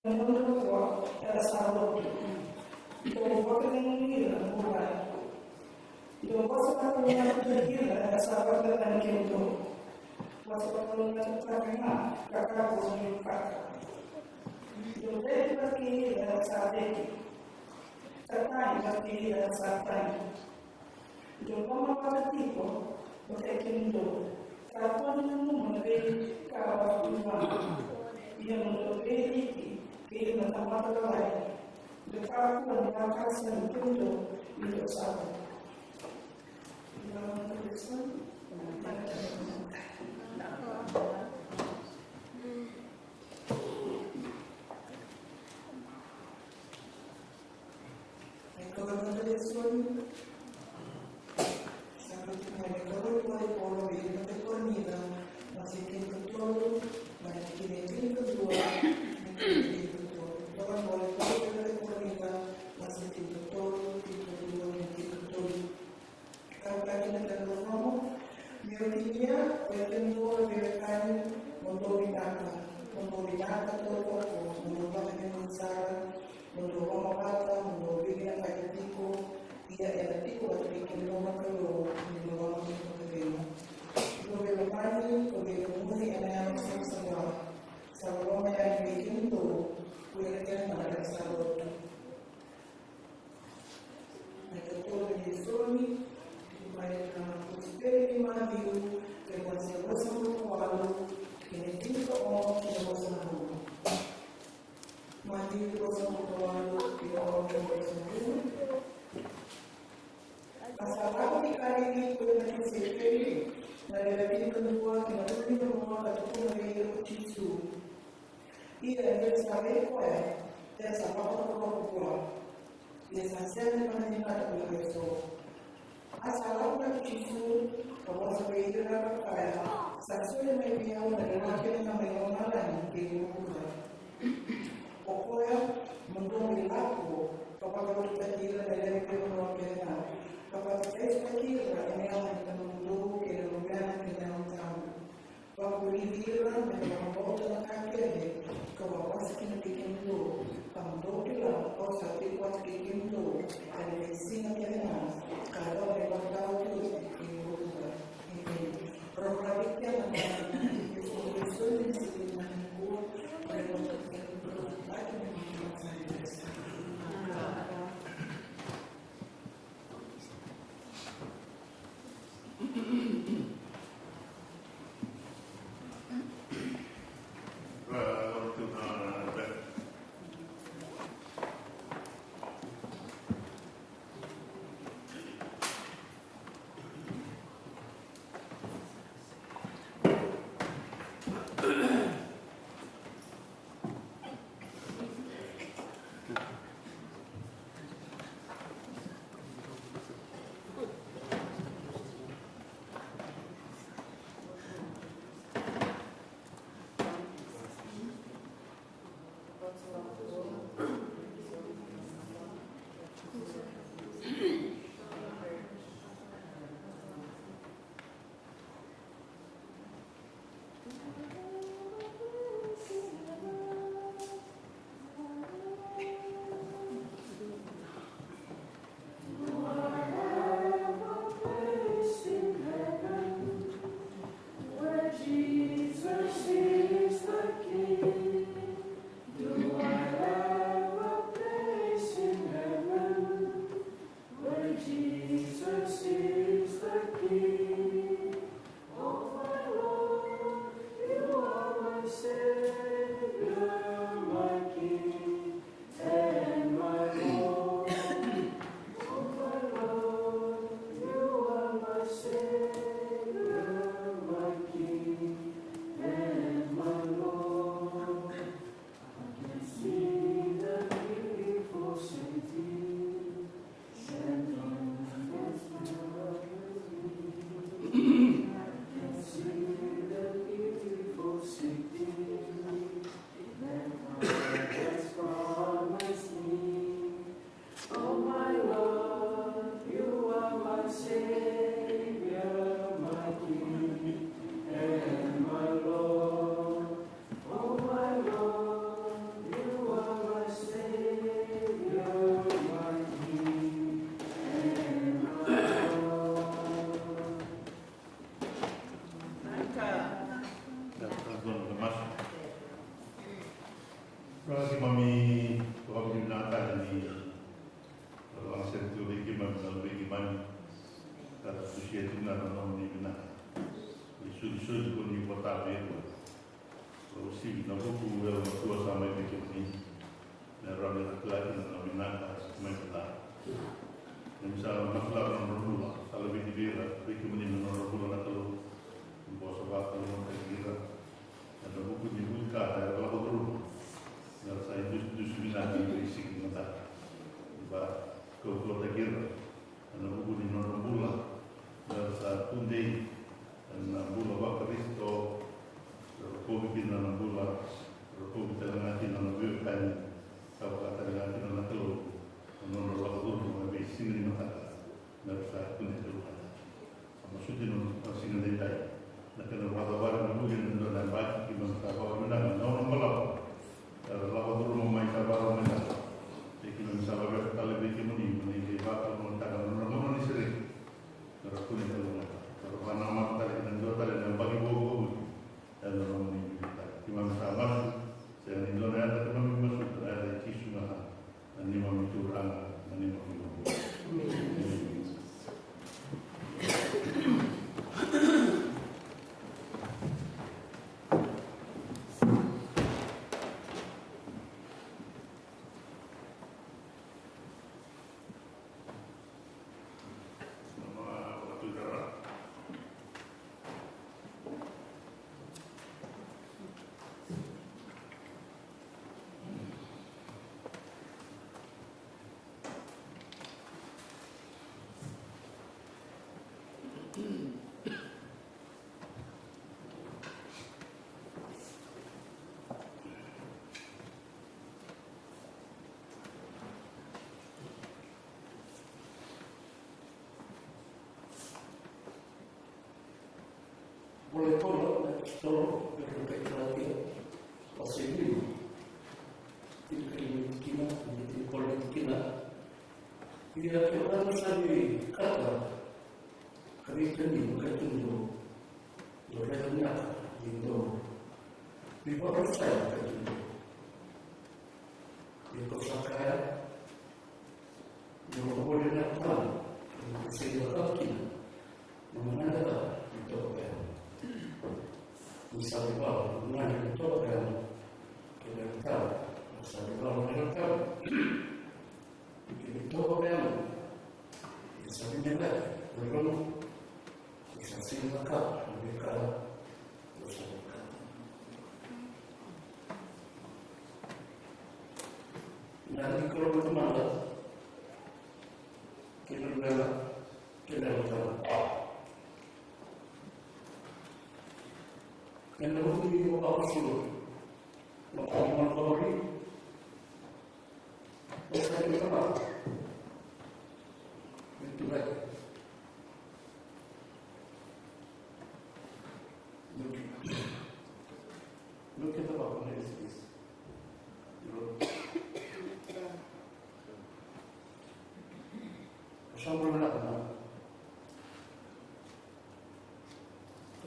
Menurut gua era salud. Então, vou ter um dia, não vai. Então, você vai ter um dia, essa parte da que eu dou. Você vai ter um dia para ganhar, para cá, você não paga. Então, desde aqui, essa daqui. Tratai, aqui, essa tratai. Então, como cada tipo, você tem que dou. Para quando não vê, acaba de e eu não vejo aqui. Ele não está mais trabalhando. De fato, quando está caçando tudo, ele sabe. Não, Prossima mi proprio un'altra di la sentore che mi hanno mani per uscire una non mi na i soluzioni con i portare così non può la tua sama che qui nel rame da classe non mi na come sta non sa una flora non rulla alla vedi vera perché mi non rulla na tolo un po' sopra non è vera e dopo di vulcata era la rulla saya dus binati berisik mata ba ko da girra ana buku di non bulla sa tunde na bulla ba kristo ko bikin na bulla ko bikin na tin na bu kan sa ka ta na tin na telo non lo la bulla ma be sini mata na sa tunde tu sama sudin no sini de dai na kana wada wada na bukin na ba ki man ka ba na no no lavoro mai cavalo mai e che non sa per tale vecchio monino che va a montare non si rende per alcuni per vanno a montare in dotale nel bagi bogo e non mi che man sa ma se non è andato non mi masuk ada ci sono anima mi turang anima mi boleh tolong berbagai perhatian pasal ini tidak kita menjadi politik kita dia orang sendiri kata kami ini bukan itu bolehnya itu di bawah saya itu di kota kaya yang boleh datang sehingga kita mengenal itu misalnya kalau mengenai itu kan kita tahu misalnya kalau kita tahu itu kan misalnya kita belum bisa silakan mereka usahakan nanti kalau itu malas kita tahu yang lebih dari absolut, maksimal kalori, bisa diterima. Itu baik. Look at the bottom of this. Siapa yang nak?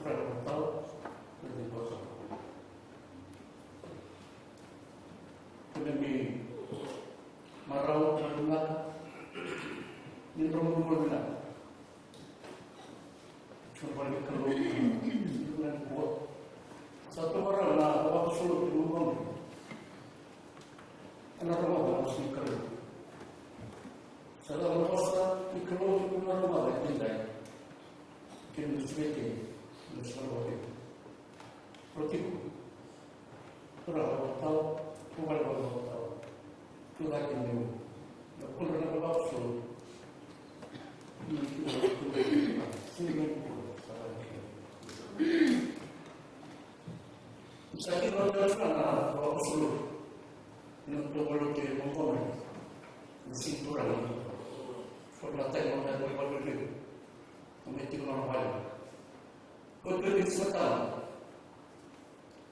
Orang tahu. Demi marau terdengar di rumah berbeda. Coba dikeluh dengan buat satu orang lah waktu sulit di rumah. Kenapa rumah masih keluh? Setelah lepas dikeluh di rumah tidak. Mungkin disebutkan sesuatu. Seperti itu. Orang tahu. Bukan kalau itu lagi nih, aku pernah berlaku itu misalnya kalau ada sana berlaku seluruh untuk berlaku mengkomen mesin kurang formatnya mau ada berlaku itu mengikuti normal kau beri sesuatu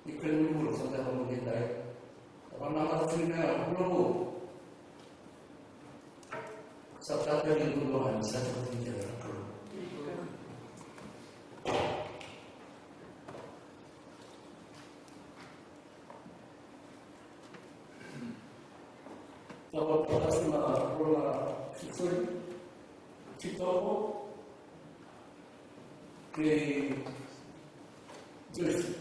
iklan libur sampai kamu hindari nama aslinya belum satu dari duluan saya seperti tidak perlu. Lalu atas nama Rola Sisoi, Citopo, ke Jersey.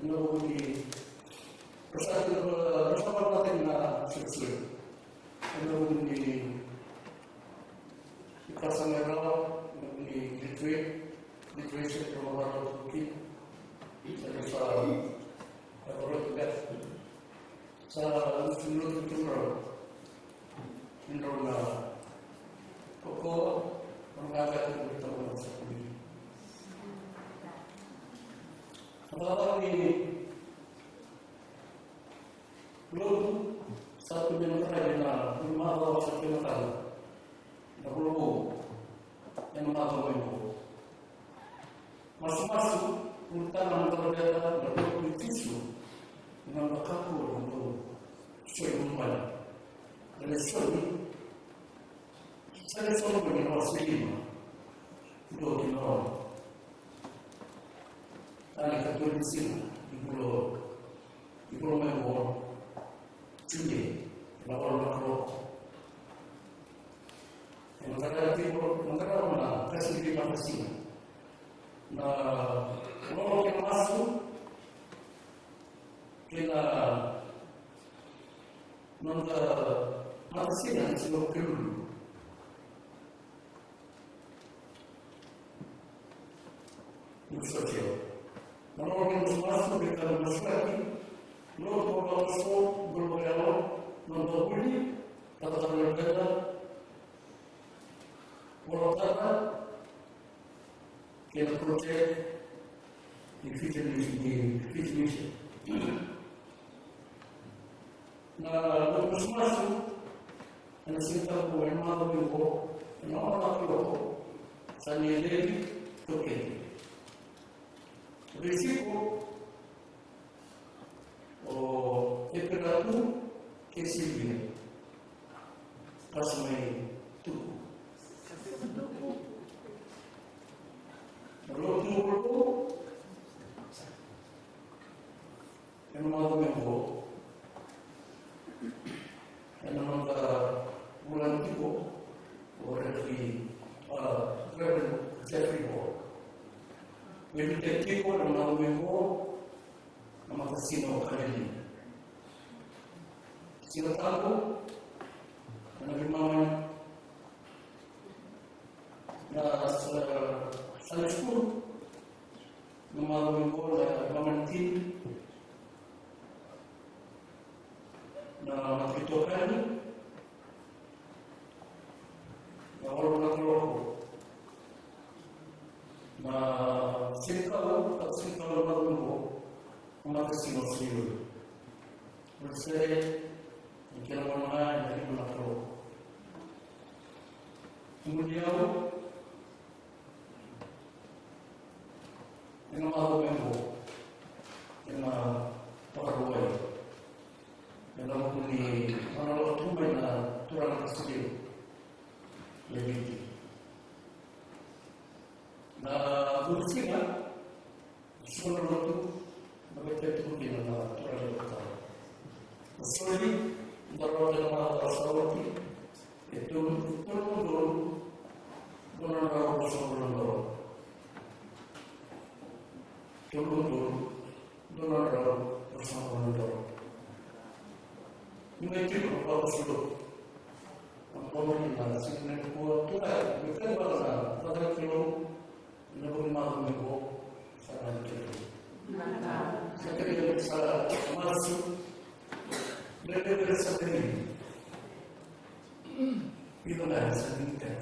Lalu di bersama natin na Sisoi. Lalu di Casamera, di Litway sa Romano Tuki, sa Rotterdam. Sa sunod Indro na Koko, ang agad ng ito sa kulit. Ang mga ni Lord, sa pinatay na lumabaw sa pinatay, nakulong yang mengagumai itu. Masing-masing urutan yang berbeda berpolitik dengan berkaku untuk sesuai umpama. Dan sesuai saya selalu mengenal selima dua orang. Ada ketua di sini di pulau Melbourne, Sydney, lawan makro. Negara mana kasih terima kasih. Nah, orang yang masuk kita mengatasi yang sebelum dulu. Sosial. Orang yang masuk kita bersuara, lalu masuk berdialog, membuli, kata-kata berbeda. Pertama, kita project di visi. Nah, terus masuk, dan sekitar bulan malam itu, orang itu, saya lihat oke. Risiko, temperatura, kesilnya, pas main tuh. Lalu yang mau membawa, yang mana bulan itu orang di Jeffrey Ball. Jadi teknik orang mau membawa nama kasino kali. Sila tahu, nabi Muhammad Salah sepuluh melalui bola memanti na pitokani na orang nakaloku na singkalo at singkalo magmumbo umakasino-sino bersih ikinamanahan dari nakaloku kemudian yang mau membawa yang pakai yang mau di mana waktu mana turun kesini lebih nah bersihnya semua waktu mereka itu di mana turun lokal sorry baru ada mana rasawati itu turun orang bersama turun bersama orang. Ini itu kalau sudah pemerintah sini buat tuh, bukan pada kilo, namun malam itu sangat kecil. Saya tidak bisa masuk dari sendiri. Itu dah sendiri.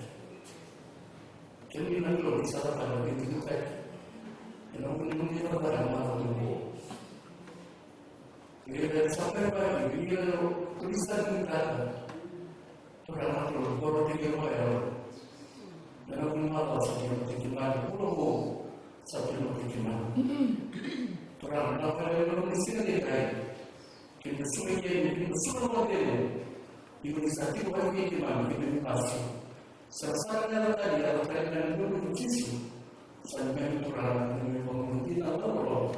Jadi nanti kalau bisa kalau itu kan. Namun ini barang malam itu. Jadi sampai pagi, dia tulisan kita. Orang itu baru 3 orang. Dan aku malas dia berjemaah pulau satu berjemaah. Orang apa yang mesti kita kita suruh dia itu satu orang berjemaah kita masuk. Sesaatnya tadi ada kaitan dengan Yesus. Sampai orang yang mungkin atau belum.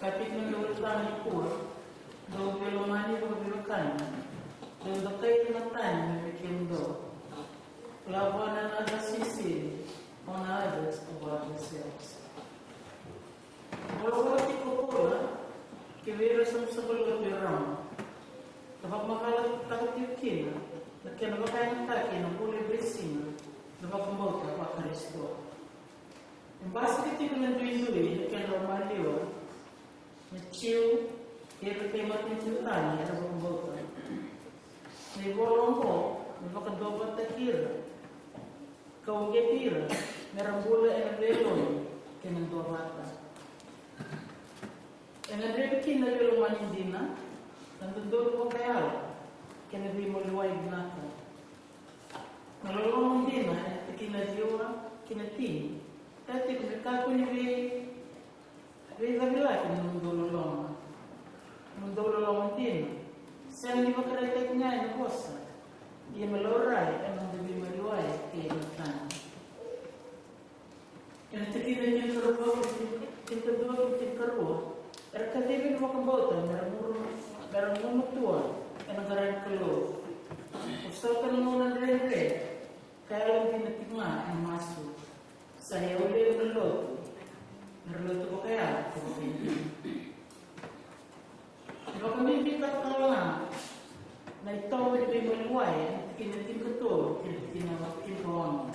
Kapit ng lulutan ni Pur, daw bilumani o bilukan, daw dakay matan na bikin do. Labuan na nagasisi, o na adas o bago siyas. Wala-wala ko pula, kiwira sa sabalot birang. Kapag makalat takot yung kina, nagkinabakay ng taki ng puli brising, dapat kumbauta pa karisto. Yung basta kiti ko ng duwi-duwi, nagkinabaliwa, na-chill, kaya kay matintintan niya dapat kumbauta. May bolong ko, nabakadobat na kira. Kawagitira, merang bula ay naglelon, kaya ng dua bata. Ang nagrebikin na luluman hindi na, nandun ko kaya, kaya nabi mo liway ginaka. Nalulungan din na, kinadiwa, kinatin. Kati kung nagkako ni Ray Davila, kinandululungan. Nandululungan din. Siya hindi makaratek niya, nabosa. Ia maloray, ang nabi maliway, kaya nagtan. Kaya natin yung karubaw, kintaduwa, kinkaruwa. Pero kadibin mo kang bauta, merang mumutuan, ang nagarayan kalo. Gusto ka naman ng rin-rin, kaya lang pinatigma ang maso. Sa uli ng loto, naruloto ko kaya, diba kami bigat ka lang, na ito ay maliway, kinatin ko to, kinawang.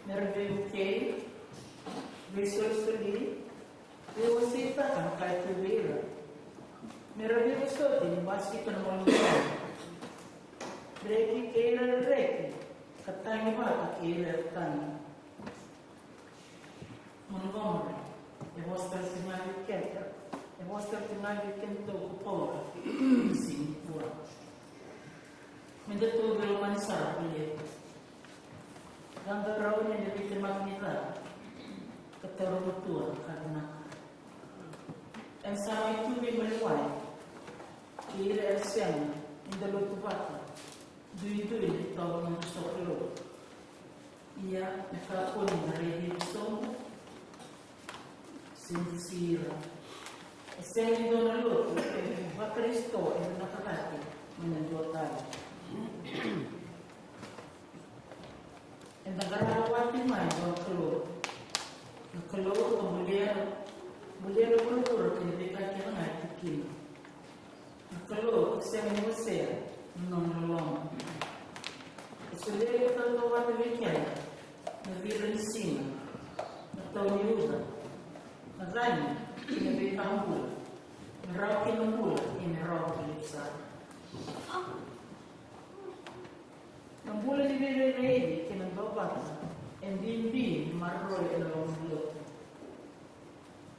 Meron yung kay, resourcefully, iwasita ka kahit tubira. Meron yung gusto, tinibasi ka naman luwan. Breki kailan breki, katang iba, kailan katang. Montgomery, iwastar tingali kenta. Iwastar tingali kenta kupora, Singapura. Mendato naman sa pilit. Hanggang raw niya nabitimak nila, katarutuan karena. Ang sa itubig maliway, kira siyang indalo tubata, duy-duy na ito ng gusto kilo. Iya nakapon na rin gusto mo, sinsira. Siyang ito na luto, bakaristo ay nakakati, manandua tayo. Ang nagarawatin man, ang kalor. Ang kalor, ang mulian ang kulur, kinibigan kaya nga itikin. Ang kalor, kasi ang iwasya, nung nalong. Isulirin ka ito ang nabigyan, nabiran sing, nataw niuda. Nagani, kinibigan ang bula. Naraw kinambula, inaraw kilipsa. Ang bulan ni Rere, kinagbabat, and din maroy ang long bulot.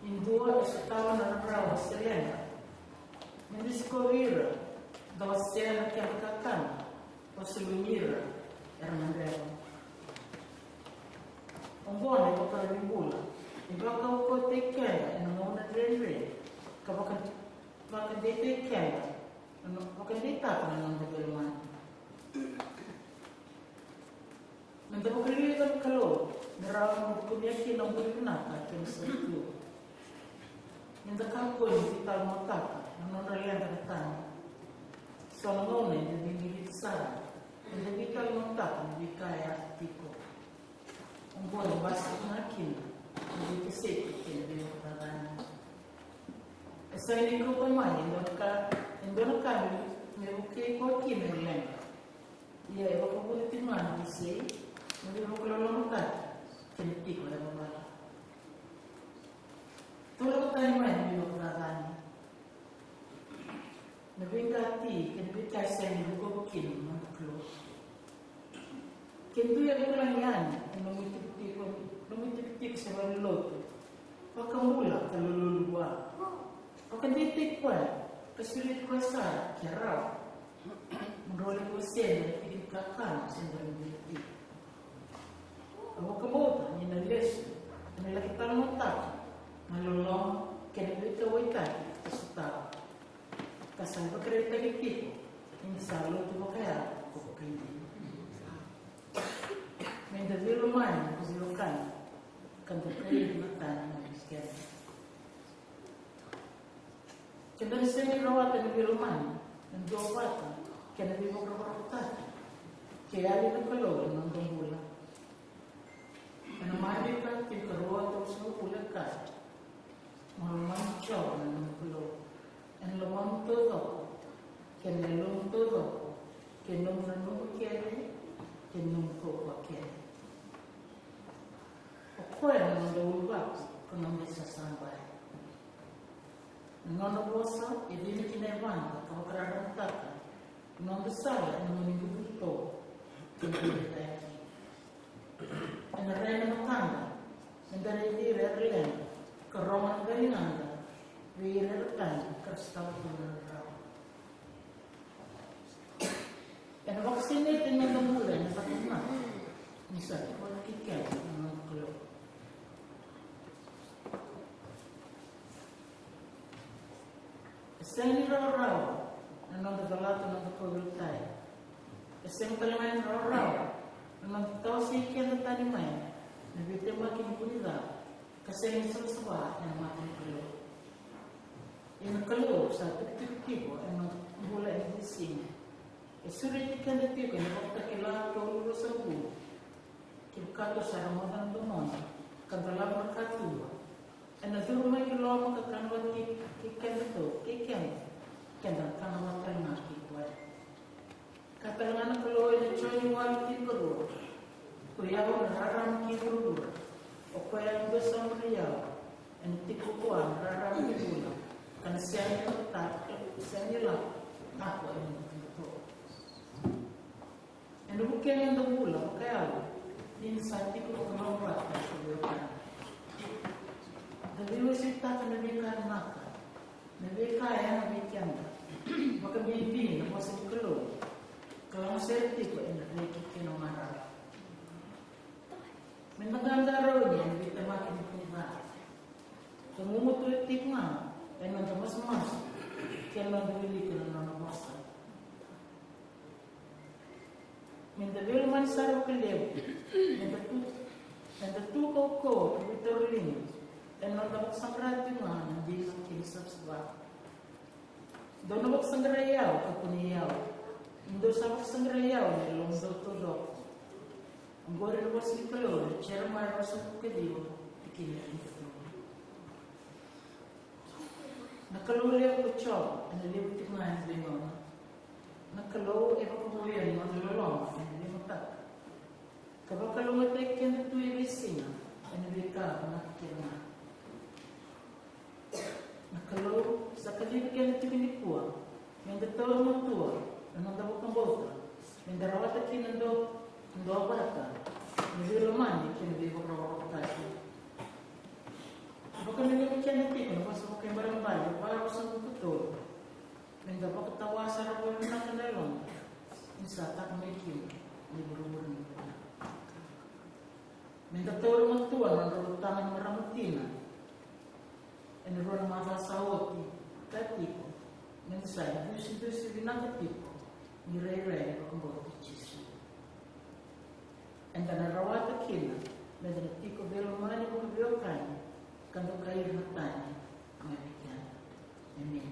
Indua sa tawa na raw sa Lena. Hindi si Correra, daw siya nagkakatan, o si Lunira, Hernandero. Ang buwan ay pagkaraming bulan. Iba ka ko take care, and ang mga Rere, kapag di take care, kapag di tako na ng development. Nandang kalilitan kalo, narawang kumyakin ang bulinaka, kinasa ito. Nandang kapoy, vital mataka, ang narayan katana. So, ang ngunay, nabingilit sa, nandang vital mataka, nabikaya tiko. Ang buwan, basta nakin, nabikisip, kinabinakaran. Sa hindi ko pa man, hindi kami, may okay ko kinailan. Iya, iba ko bulitin man, kasi, hindi mo kulalamutan, kiniti ko lang mga. Tulog tayo man, hindi mo kulalamutan. Nabingkati, kinabitay sa hindi ko kin, mga klo. Kintuyan ko lang yan, lumitiptik sa mga loto. Pagkamula, kalululuwa. Pagkanditik ko, kasulit ko sa kiraw. Menrolling ko siya, nagpigil kakam, siya narinig. Ang kabuta, ninalis, nalakitan mo tako, malulong, kinabita waitan, kasutao. Kasang pagkarita gitiko, hindi sa luto mo kaya, kukukindi. May dabilo man, kusilukan, kanto kayo mata ng iskera. Kena disini rawatan di rumah, dan jawatan, kena di beberapa kaya ali na kalau ng tungula. Kena mali ka, tikaruan to sa ulang ka. Malaman siya ng kalau. Ang lamang todo, kena lung todo, kenung nanong kaya, kenung ko pa kaya. O kaya ng daulba, kung may sasambay. Ngono bosa, hindi kinaiwan, kung kararang taka. Nung besar, ang manibuto, kung dati. Ang rena matanda, ang dari rena, karongan galinanda, wirertan, kastaw ng rao. Ang vaccinated ng namulan, natatuma, isa, wala kikyan, ang mga kulo. Sen raw nang nagdalato ng pagultay. Sen kalaman raw nang tawsi kaya ng tanimay na bitema kinpunida kasi yung sasawa ng mga kulo. Yung kulo sa tuktik-tibo ang mula ng dising. Sulit ka na tiyo kaya napagtakila kaulo sa buo. Kibkato sa ramadan dumon kagalang magkatuwa. Ano dulu may kilo magkakanwan kikan ito, kikan. Kaya kanwan ka nga kikwa. Katalangan ng kuloy na choy wal kikuro. Kuya ko nararam kikuro. O kaya ang gusto ang riyaw. Ang tikukuan, nararam kikuro. Kan siya niyo tak, siya niyo lang. Ako ay ito. Ano bukyan yung dagula, kaya minsan tikukuan ang rata sa buwan. Nabiwasita ka nabika maka. Nabika ya nabikyan ka. Maka bibi na masang kulo. Kalau serti ko ay nakikit kinumara. May maganda raw niya, nabita makin pinita. Tumututik nga, ay nagkamas-mas. Kaya nabili ka na nanabasa. May dabil man sa kaliw. Nandatukaw ko, Victor Lin. Dan nagdawag sa radyo nga, hindi lang kinisap sa ba. Doon nagdawag sa ngarayaw, kapuniyaw. Doon sa wag sa ngarayaw, nilong daw tulog. Ang gore na was ni Kalor, chairman na sa kadiyo, ikinikin ito. Nakaluliw ko siya, nalibutik na ang limon. Nakaluliw, ipapumuyan mo, nilulong, nilimutak. Kapag kalumatay ka na ito irisina, nilika, nakikirma. Nakalaw sa kalibigyan ng tinikuha, may datawang magtuwa, anong dabok ng bota, may darawat at kinando, ang doa bata, may vilaman, kinabibok na wakatashi. Baka nilipit siya niti, kung nabasa ko kayo barang-barang, para ko sa mututol, may dapat katawa sa rapuan ng kanalong, isa tak may kim, libro-libro nito. May datawang magtuwa, ang darutangan ng maramutina, and the run of Sawati, that people, inside, you see another people, you ray about the chisel. And then a rawata killer, let the tico velo money will be okay, can the cry of the time, American. Amen.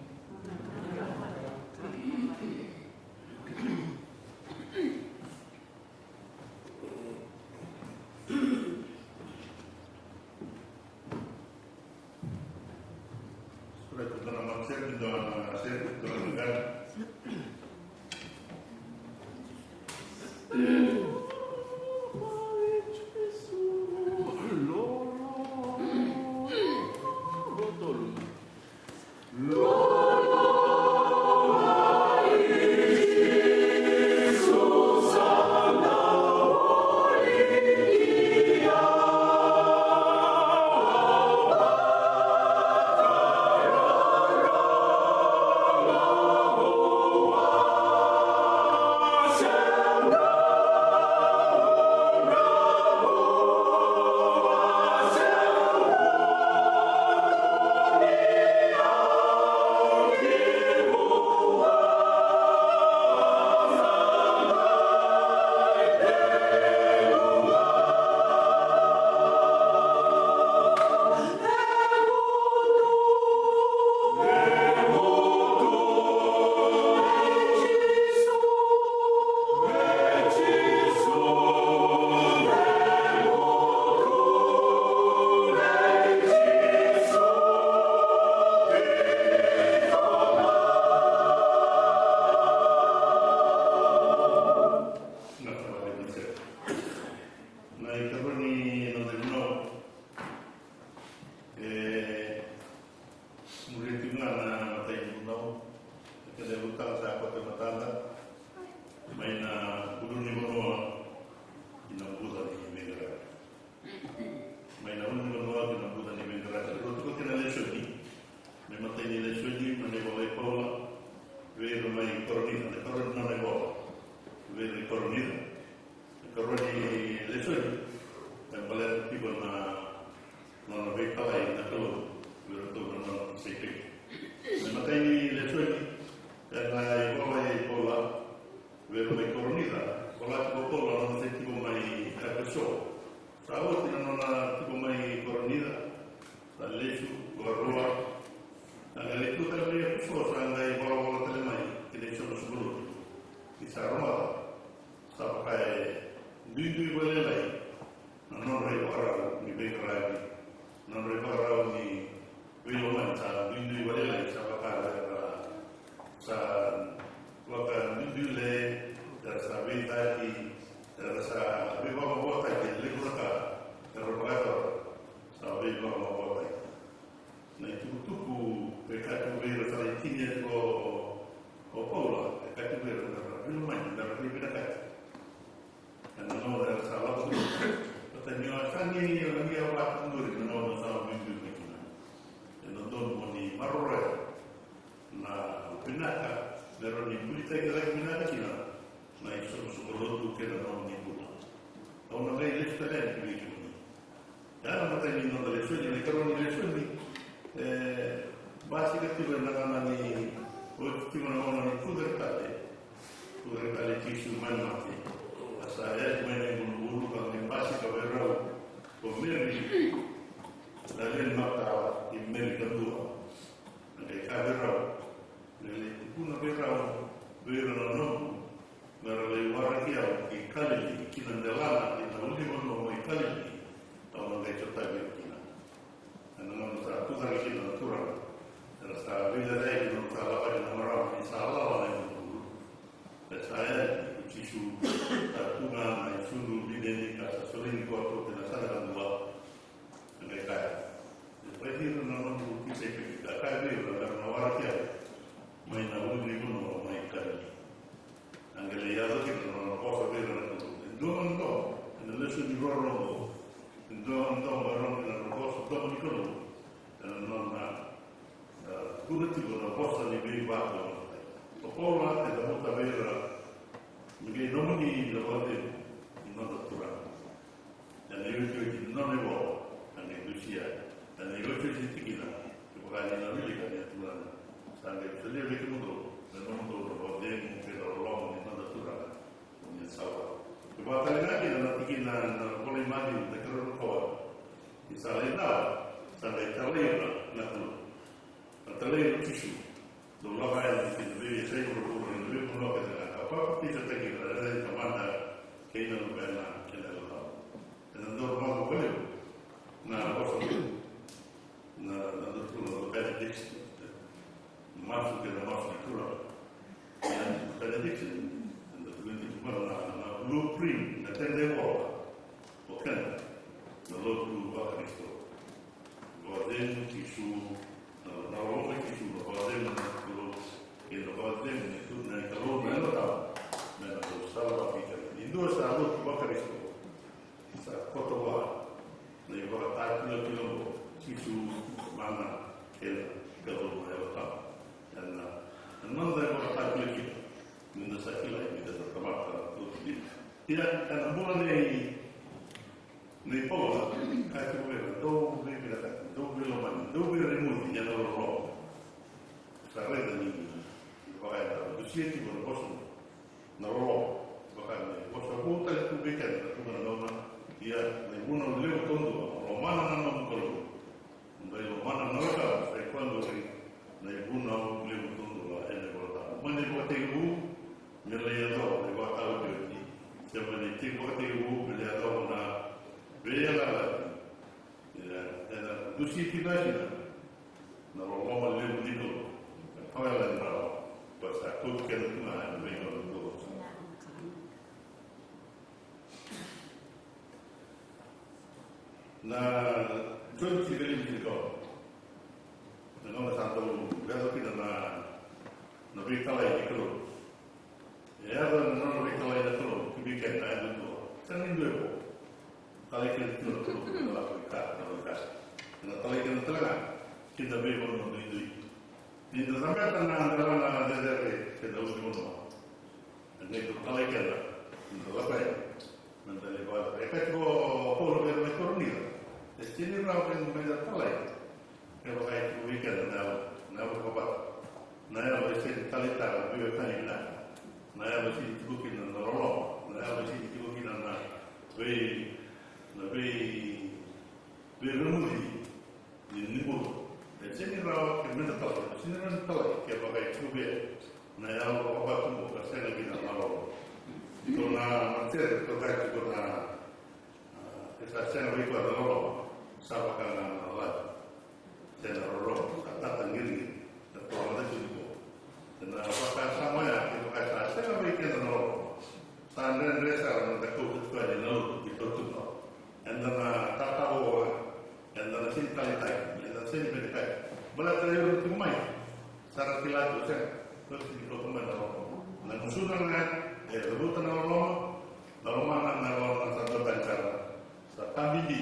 ni awak tunggu di mana sama minggu kita. Dan don moni marore na pinaka nero ni kulita kira pinaka kina na iso sukolo tu kira no ni puta. Ono lei le stelle di vita. Ya no te ni no le suoni le caro ni le suoni. Basicamente na ni o ti no ni puder tisu manati. Saya main bulu kalau pasti kabarau pemeri lain mata imeri kedua ada kabarau lain pun kabarau berano mereka warakia ikali kita dalam kita mesti mau ikali tahun ini cerita kita karena kita tu hari kita natural rasa bila lagi kita lawan orang insyaallah lain dulu saya isu tuna na isu bideni kasa solini kwa to na sana na dua mereka seperti itu nama bukti saya kaya karena warakia main awal ni pun main kali anggap ya kita nama kosa beda dua orang dan lesu di roro dua orang dan kosa dua mikro dan nama kulit itu nama kosa ni beri bawa pola tidak mau tabera mungkin nomini lewati non natural dan itu non evo dan itu dan itu kita bukan nabi kan ya Tuhan sampai sendiri begitu dan untuk lewati mungkin orang non natural punya sawah kebetulan lagi nanti kita boleh maju dekat kawan misalnya sampai terlihat terlihat tisu dulu apa yang kita saya berpura lebih pulau kita apa kita tadi ada di mana kena lupa kena lupa dan dulu mau boleh nah apa nah dulu benedict masuk ke dalam struktur yang benedict dan dulu mana blueprint dan tender bukan lalu lupa Kristo badan tisu lalu tisu badan itu badan itu naik kalau tahu salah pikir Indo selalu bakar itu kotoa nih bakar tak kilo tisu mana kalau tahu dan mana bakar tak kilo menurut saya kita terkemar tidak karena bukan ni pola kayak itu do remove yang orang sekarang ini bahaya usia itu berpotensi naro bahkan bos aku tak itu bikin itu mana dia ibu nak beli tondo romana nama mukul dari romana nama saya kuando na ibu nak beli tondo lah ini berita mana buat ibu melihat tu buat tahu jadi siapa ni buat ibu melihat tu na bela lah ya dan usia kita ni na romana beli itu apa yang lain bahasa aku kena tunai dengan itu. Nah, jadi kita ini kau, dengan satu betul kita na berita lain itu, ya dan na berita lain itu kita ada itu, saya ini dua, kalau kita itu kalau kita, na kalau kita telah kita beri pun itu. Di dalam tanah antara dari kita usul mana, ini itu kalau kita, itu apa ya? Menteri baru, efek polo bermekoroni, sini orang yang menjadi talai, kalau kayak weekend, na berapa, na yang bersih talita, biarkan ini, na yang bersih dibukin na rolong, na yang bersih dibukin na berumuri, ini pun. Sini raw kita tahu, sini orang tahu kita pakai cuba, naya apa tu bukan saya lagi nak malu. Itu na macam tu kan itu na, saya lagi buat malu, siapa kan malu, saya malu, kata tanggiri, tapi orang itu juga. Dan apa sama ya, itu kata saya lagi kita malu, sandera desa orang tak tahu itu aja malu itu tu. Dan tak tahu, dan sini kali tak. Saya berdekat. Bola terlalu tumai. Secara kilat saya terus dikeluarkan dalam. Dan musuhnya rebutan dalam rumah mana satu bancar. Sa kami di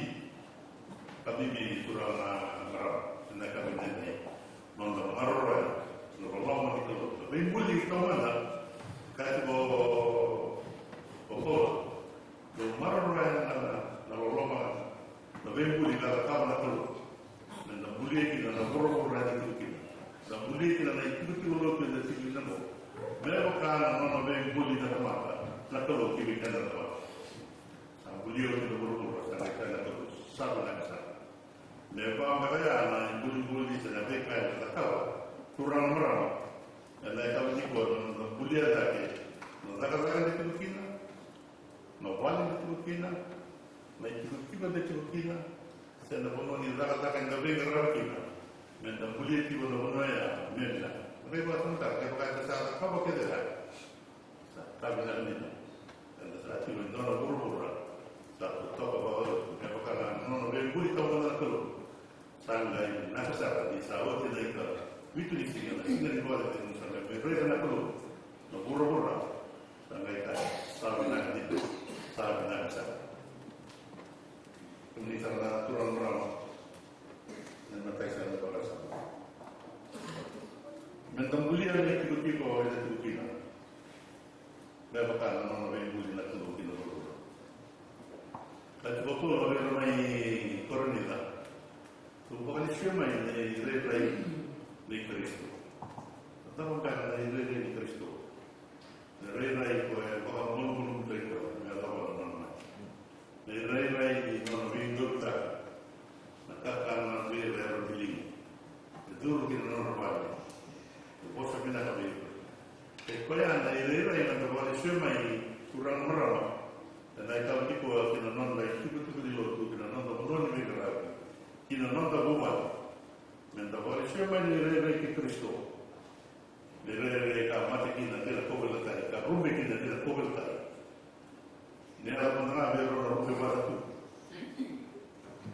turana marap na kami nene non da marora no loma di to ben bulli to mana ka to do marora na loma no ben bulli ka ta na to na bulli ki na boro ra di ki na bulli ki na ki lo ke da ti na mo me ko ka no ben bulli na mata na to ki bi ka na to sa bulli o ki boro sa ka na to sa na sa ne ba magaya na bulu-bulu di sana beka na tahu kurang merah dan lain kali ko na bulia dake na zaga de tukina no wali de tukina na tukina de tukina sana bono ni zaga nga be ngarakina men da bulia ti bono ya menda be ba tunta ka ka sa ka ba ke dera sa ta bi na ni dan sa ti no no buru sa to ka ba ka ka no be buli ka na ko sangai nakasara di sawat di ka witu di sini di bawah di sana berada nak lu no buru-buru sangai ka sabina di sabina kasar ini karena turun beram dan mata saya berdoa sama mentembulia ni tiba-tiba ada tiba-tiba berapa nama yang boleh nak tiba-tiba buru-buru tapi betul orang ramai koronita bukan siapa yang relay di Kristo. Atau bukan relay di Kristo. Relay bukan mulu Kristo. Nggak tahu apa-apa. Relay di mana minggu tak. Maka karena dia berbiling. Itu kita normal. Bosan kita kami. Kaya anda relay yang terbuat siapa yang kurang merah. Dan kita kita non lagi itu di luar kita non terbuat lebih keras. Kina non da buat, men da buat siapa ni rere ki Kristo, rere ka mati kina tidak kobel tadi, ka rumbe kina tidak kobel tadi. Ni ada mana bero rumbe mata tu,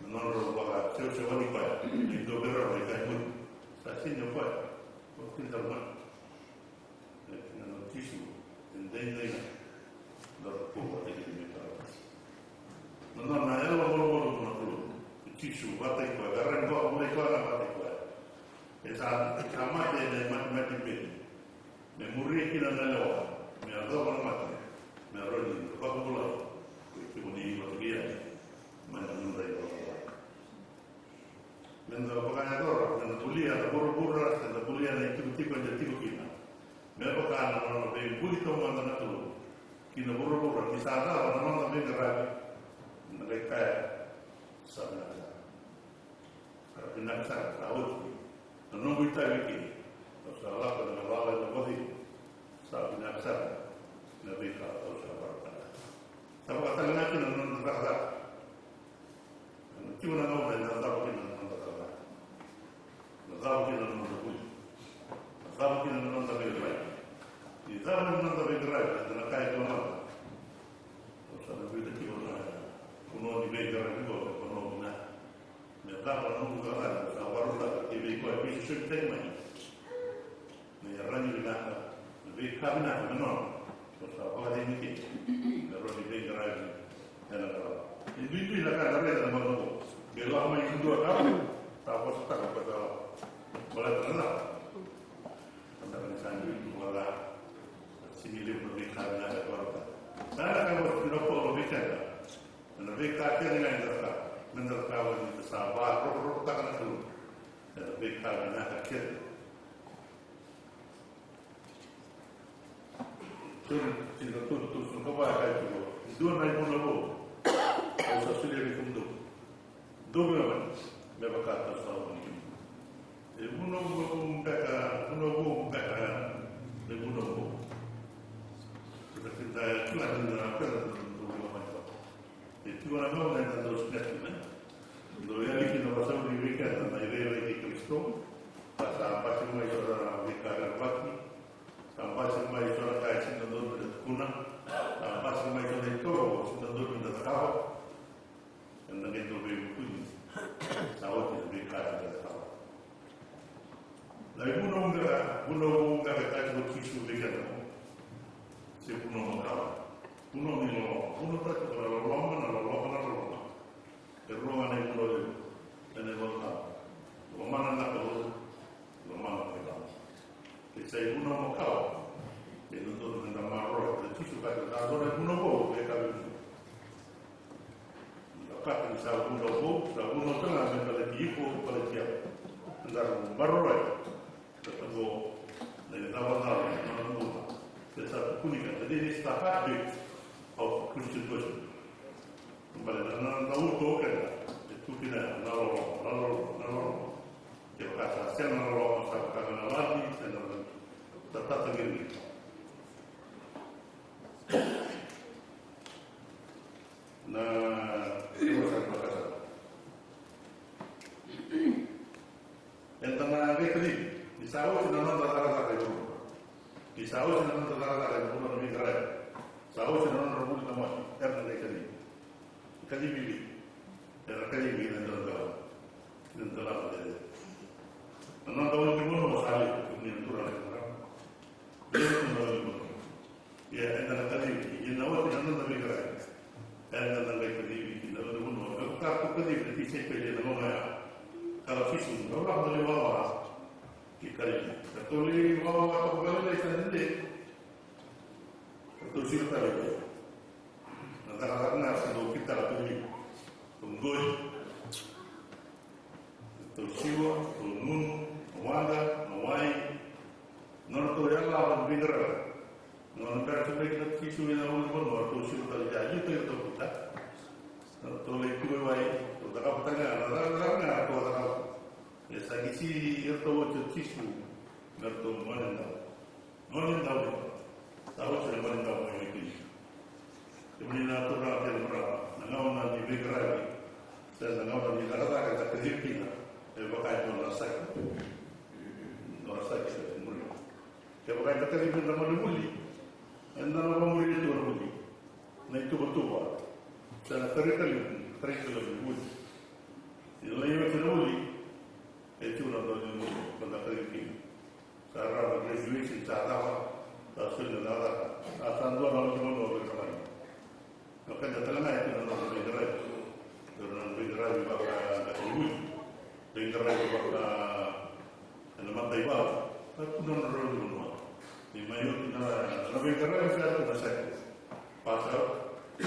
non rumba sewa ni kaya, ni do bero ni kaya pun, saksi ni kaya, mungkin zaman, ni tisu, ni da kobel tadi ni kaya. Non na ela bolo tisu batai ko garan ko mulai ko na batai ko esa kama de matematik me muri kina na lo me ado ko mate me rodi ko ko lo ki boni ko dia mana nundai ko men do paganador men tulia da buru da tulia na tipo de tipo kina me ko kana no be bulito manda na tu kina buru ki sada na manda me gara na kaya sabna Benar sangat tahu, menunggu kita ini, masalah pada masalah yang lebih, sahaja benar sangat, lebih kau sahabat pada. Sahabat kata lagi nonton terasa, cuma nonton dan tahu kita nonton terasa, tahu kita nonton terus, tahu kita nonton terberat, di zaman nonton terberat, dan kaya itu mana, sahabat kita cuma kuno di beberapa juga kuno benar. Mereka menunggu orang, awal tak tiba kau habis syuting mana? Ni orang ni nak, lebih kami nak menang. Sebab apa dia ni? Kalau lebih keras, jangan kalau. Itu nak ada dalam menunggu. Bila main dua kali, tak apa tak apa kalau boleh terkenal. Antara sana malah sini lebih kami nak ada. Saya kalau tidak perlu bicara, lebih kaki dengan terkait. Menurut kawan itu sahabat, roh takkan dulu. Dan lebih kawan nak kira. Cinta tu semua kaya tu. Dua naik pun lalu. Kau sudah dikundu. Dua berapa? Berapa kata sahabat ini? Bunuh mereka. Seperti saya telah menerapkan untuk macam. Itu orang mau dan terus lihat. Doa ini kita pasal diberikan tentang ide di Kristo. Sampai semua itu orang dikatakan baki. Sampai semua itu orang kaya sendiri berguna. Sampai semua itu sendiri bertahu. Dan itu berikut. Sawat itu berkata bertahu. Lalu bunuh enggak kata berkisu dengan. Si bunuh mengkawan. Bunuh ni lo. Bunuh tak kalau lama. ruangan yang mudah dan yang mudah. Rumah anak baru, rumah kita. Kita ibu nama kau, itu tu dengan maror, itu suka kita ada ibu nama kau, mereka itu. Dapat bisa ibu nama tengah pada ibu pada siap, antara maror, tertentu dari tawanan nama desa kuningan. Jadi ini start big of Constitution. Kembali dengan tahu tu kan, itu kita nalor. Dia kata, saya nalor masa kangen lagi, saya nalor tetap begini. Nah, itu saya kata. Yang tengah ini, di sawah sudah nonton rata-rata itu. Di sawah sudah nonton rata-rata itu, bukan lebih keren. Sawah sudah nonton rebut nama, karena mereka ini. Kali bilik, dan kali bilik dan telah ada. Anak tahu yang kedua mau salib, kemudian turun lagi orang. Dia pun tahu itu. Ya, anak tadi, yang awak tidak nonton lebih keren. Dan nonton lagi kediri, tidak nonton pun mau. Kalau kartu kediri, nanti saya pilih nama saya. Kalau visum, orang boleh bawa kita ini. Ketuli bawa atau kembali dari sana sendiri. Ketul sirta lagi. Nanti karena sebelum kita pilih, tunggu. Ketul siwa, ketul mun. Wanda, Mawai, non to yang lawan bingker, non percuma kita tisu yang lawan pun, non to siapa terjadi itu yang kita, non to lekuk Mawai, to tak apa tanya, nada, to tak apa, ya sakit itu waktu tisu, non to mana tahu, tahu sudah mana tahu yang itu, kemudian natural yang berapa, nangau nanti bingker lagi, saya nangau nanti kata kata kerja kita, pakai non rasak. Rasa kita muli. Kalau kita tadi benda mana muli, anda nama muli itu muli. Nah itu betul pak. Saya terikali muli. Yang lain macam muli, itu nada yang muli. Pada terikali. Cara graduation cara apa? Sudah nada. Asal dua orang cuma dua berkawan. Maka datanglah itu nada bergerak. Karena bergerak juga ada muli. Bergerak juga nama Taiwan, aku non roda dulu. Di Mayu, lebih keren saya tu masa pasal di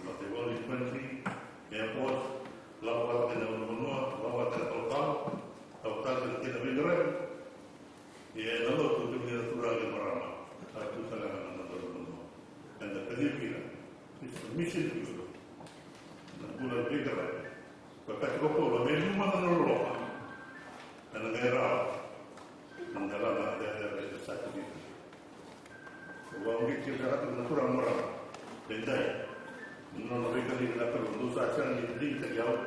Taiwan country, airport, lawat dengan benua, lawat total kita lebih keren. Ya, lalu tu dia turun ke Marama, aku sangat menonton benua. Dan tadi kita, mission itu, bulan lebih keren. Bapak kau lebih rumah nol. Dan negara mendalam ada satu itu. Uang kecil dapat menurun murah, bendai. Non mereka di dalam dosa acara di kita jauh,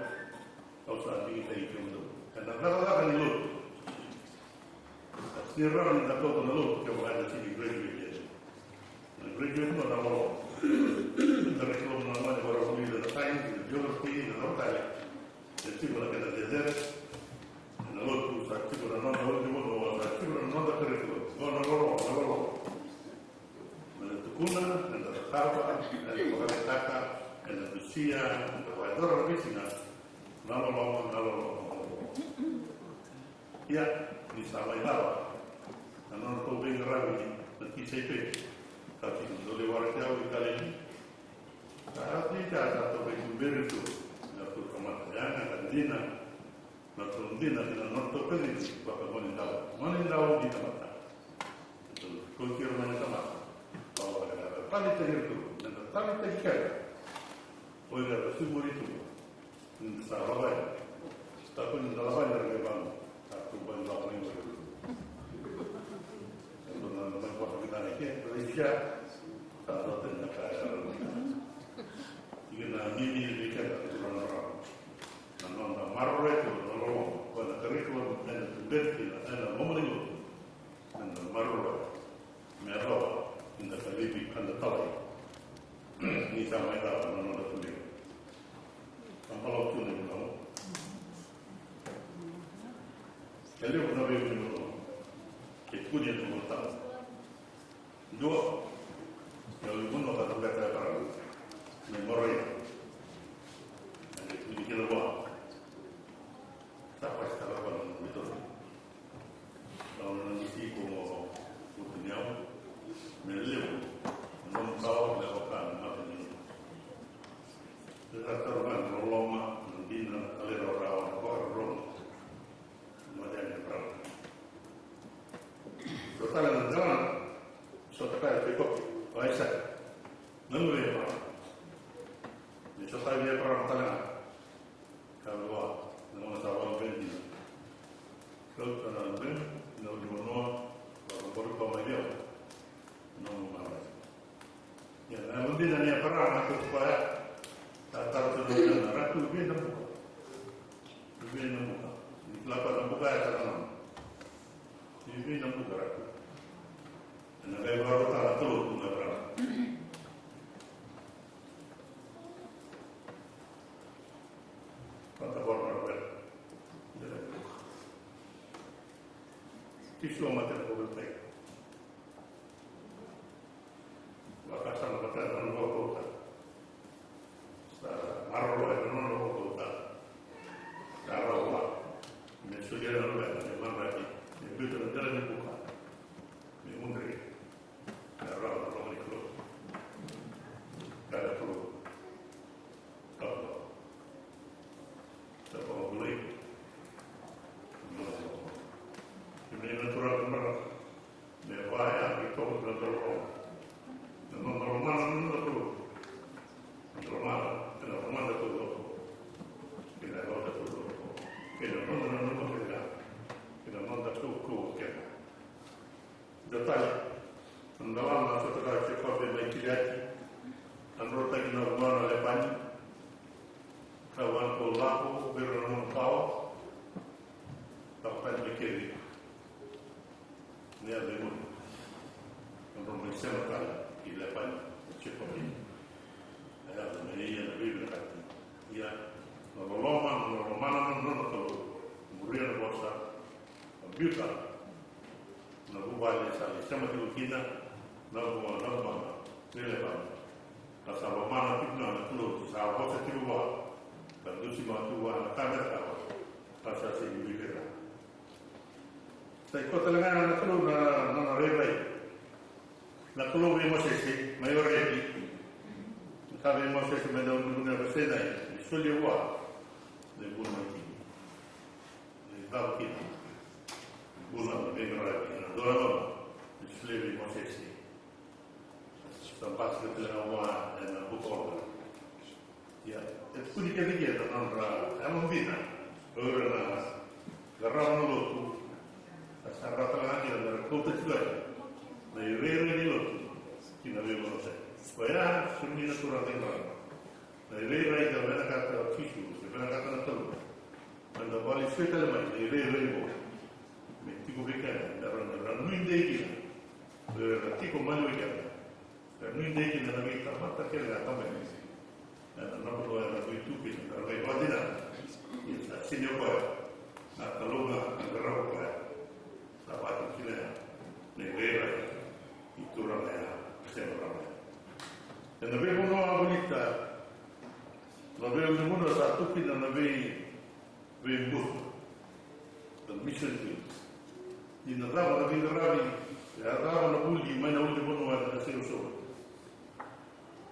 kau saat ini kita itu. Karena kalau akan dulu, sendirian dapat dulu coba ada sini graduate. Graduate itu ada mau. Curriculum namanya orang kuliah dan sains, geografi dan apa saja. Jadi kalau kita belajar. Lalu sakti berana lalu juga sakti berana tak kerja. Lalu menentukan dan tertawa dan berkata dan berusia dan berwajar bisnya. Lalu. Ya, di sama itu. Karena tu bingkai ini nanti saya tapi kalau lewat jauh di kali ini, saat ini ada satu bingkai itu, satu kematian dan dina. Natundina dengan nonton pedis, bapak menindau di tempat. Kultur menindau. Kalau ada tali terhitung dan tali terhitung, oleh subur itu, sahabat, tapi sahabat yang lebih aku banyak orang yang berbeda. Untuk membuat kita ini, Malaysia, sahabat yang kaya. Ini lebih kaya dari orang-orang. Nonton maror itu, nolong, pada curriculum dan tugas dan momen dan maror, merah, dan terlibat dan tahu. Ini sama itu nonton tulis. Kalau tu ni kamu, kalau kita beri dulu, itu dia tu betul. Dua, kalau pun orang tu kata apa, memori. men, no di mono, por como yo. No mames. Ya, namun dia nanya perang aku supaya tatar tu dia ratu dia nampak. Dia nampak. Kelapa nampak ya kan. Dia nampak ratu. Dan ada baru tak tahu tu perang. Kata orang ber. Kisah mata politik. Bakasan bakasan kota. Arrow itu non kota. Arrow. Mesudia orang ber. Mana lagi? Itu jalan buka. Ini mungkin. Arrow orang itu. Ada tu. Kalau siapa boleh. Ini natural kemarin. Mewah itu natural. Normal itu. Normal itu. Kita ada tu. Kita normal kita. Kita normal tu kita. Detalhe. Andalam masuk terus ke kafe Mekiliat. Andro tadi normal lepas. Kawan polaku berenang kau. Kapan mikir. Ini ada pun. Andro bisa makan. Ilapan cepat ini. Ada yang lebih dekat. Ya, normal kalau murian bosa, biuta, nabu balik sekali. Sama tu kita, nabu ilapan. Asal mana kita nak keluar, asal bosa keluar, kalau si matu kamera kau, asal si biuta. Saya kau telenga nak keluar na rewai. La club vimos mayor repi. Sabemos que me da una receta y suele igual de burma aquí. De tal que burma de repi. Adoro. Suele vimos Tampak que te la agua en la bucola. Ya. Es puri que dice non ra. Amo vina. Ora na. Garrano lotu. Sta rata la la kota tsuai. Na rero ni lotu. Kina vevo no sei. Poi sumi natura dentro. Na rero ai da bena kata fishu, se bena kata na tolo. Quando vale sveta le mani, rero ni bo. Metti go bekana, da ran nu indegi. Tiko malo ikana. Per nu indegi na vita, ma ta che la tambe. Non lo era tu che per le guardina. Il segno poi. La talona, la roba. La parte finale. Ne vera. Ittura mea, sembra mea. E non avevo una abolita, non avevo nemmeno da tutti, non avevo in busto, dal mission field. Gli andavano a vendere e andavano a bulli, ma non li volevano a essere solo.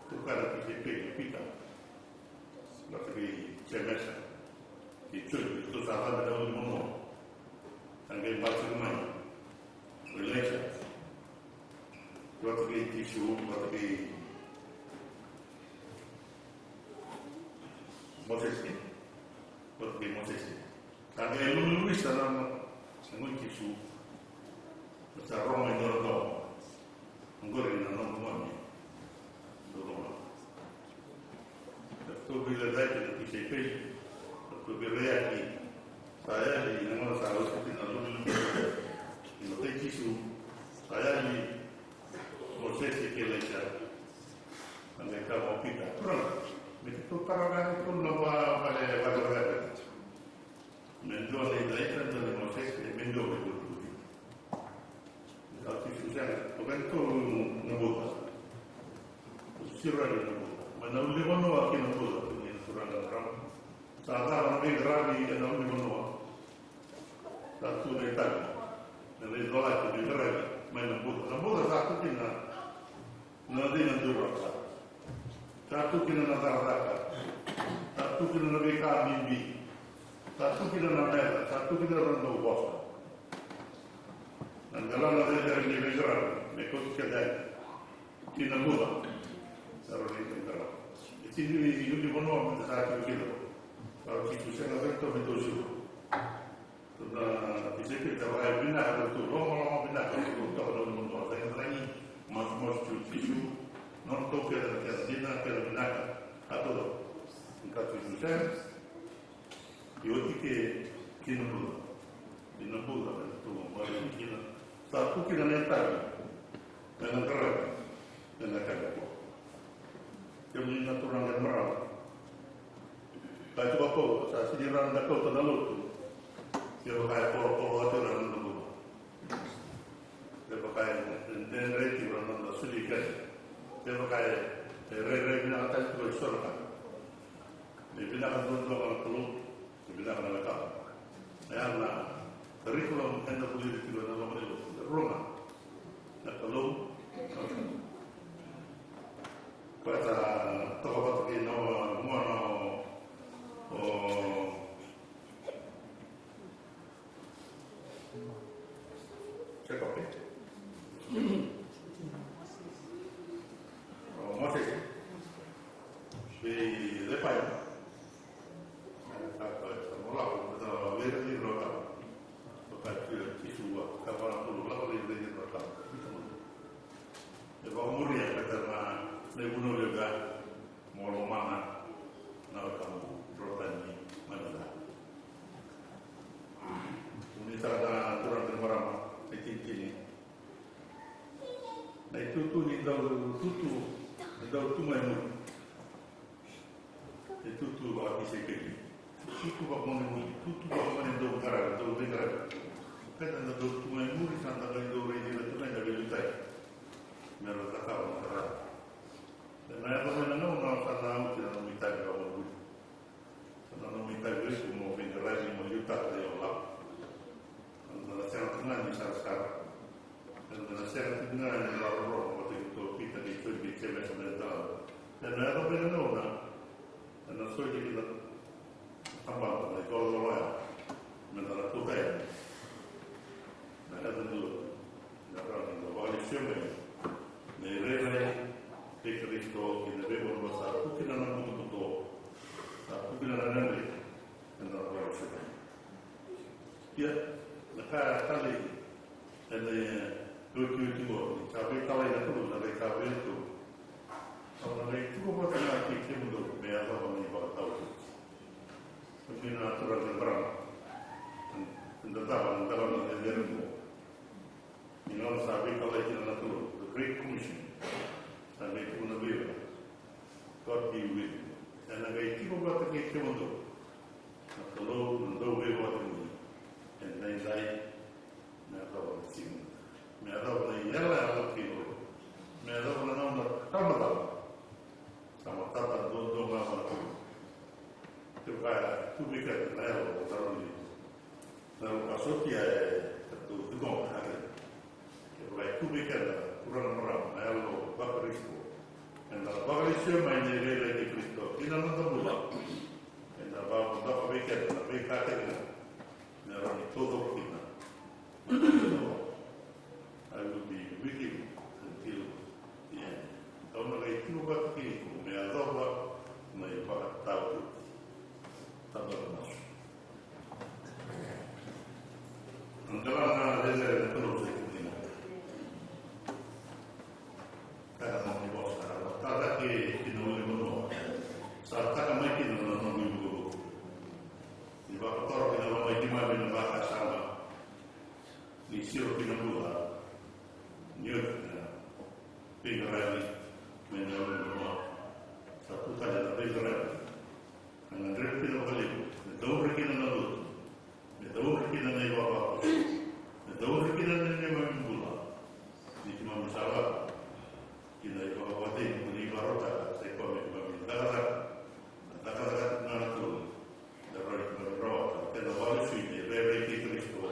Toccare che si picca, guarda che c'è messa, che c'è, sto salendo da un mondo, anche il balzo di mano, quell'eccia. Guarda che tissu, guarda che Moses, guarda che Moses. Anche lui sarà un tissu, questa Roma in Dorado, ancora non muore, Roma. Perché vi vedete che sei pesce, perché vi vedete saya di nama saya seperti lalu ini tissu, saya di Moses que le echa a la cama pita. Pero me tocó para con la para Mendo de la letra de Moses que Mendo de Turquía. Así sucede. Porque esto no vota. Si raro no vota. Mana uli bono aquí no vota. Ni suranga ram. Sada no ve gravi e non mi bono. Tanto de tal. Nelle zone di gravi, ma non vota. Non vota sa tutti non è dura. Satu kita nak darah, satu kita nak beka mimpi, satu kita nak merah, satu kita nak rendah bos. Dan kalau ada dari negara, mereka sekadar tidak mudah. Sarung itu negara. Ini di mana kita saat itu. Kalau kita sudah nak bertemu itu sudah. bisa kita bina kalau tu lama bina kalau tu kalau untuk saya lagi mas cuci non to que dina que bina atau enggak cuci saya yoti que kino bula tu mari kino satu kino nentar dengan terang dengan kaku yang ini natural dan merah baca apa saya sediran dah kau terlalu dia pakai polo itu orang dulu. Dia pakai reti orang dulu sulikan. Dia pakai reti bina atas itu surga. Dia bina kan dulu kalau perlu, dia bina kan lekap. Ya Allah, curriculum anda boleh ditiru dalam itu rumah. Nak kalau kata tokoh ini mana Check up it. Moses, the fire. Itu memang itu tu bagi sekali. Itu bagi mana itu tu bagi mana dua cara. Kan anda dua tu memang di sana ada dua orang itu kan ada dua tay. Mereka tak tahu cara. Dan mereka memang sana tidak minta jawab. Sana minta beri semua penjelasan mau juta dia Allah. Anda saya tengah di sana. Dan saya tengah di luar waktu itu kita bicara sebentar. Dan mereka benar dan so kita tambah lagi kalau menara tukai. Mereka tentu dapat mengawali siapa mereka Kristo ini berbuat besar. Bukan anak itu, bukan anak nanti dan dapat siapa. Ya, mereka kali ini Lucu-lucu, tapi kalau yang itu, dari kafe itu, kalau dari itu apa kena kita untuk biasa orang ini tahu. Tapi natural dan berang, tentang nanti dia itu. Ini orang sahaja kalau itu natural, the Great Commission, sampai itu pun lebih, God be with. Dan dari itu apa kita untuk, kalau untuk berbuat ini, dan lain-lain, natural sini. Mereka boleh jalan atau kilo, mereka boleh nama tamat, sama tamat dua malam tu. Supaya tu bikin lalu taruh ni, lalu kasut dia tu dong hari. Supaya tu bikin kurang lalu bakar Kristo. Dan bakar Kristo main jadi lagi Kristo. Tidak nak buat. Dan bapak bikin, tapi katakan, mereka ni tutup kita. I will be with you until the end. Kalau mereka itu buat ini, mereka tahu mereka tahu masuk. Antara ada terus ini. Karena mau dibawa sekarang, tak ada di nomor itu. Saat tak kami di nomor itu, di bawah kotor di nomor itu mana di bawah sama, di situ di nomor Pigrali menjauh rumah satu kali tapi Pigrali dengan reti lokal tahu rekinan lalu tahu rekinan yang bapak tahu rekinan yang membuat di cuma masalah kita itu bapak ini beri barota saya kami tak natul dari barota kita bawa sini reti Kristo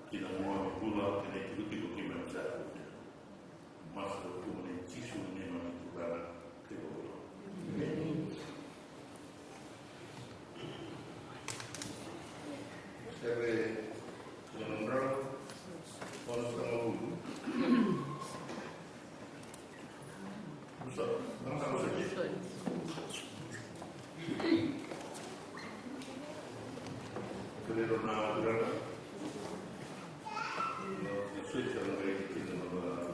kita mau pulang kita itu kita macam masuk kemudian cisu memang itu barang kedua. switch on the kingdom of God.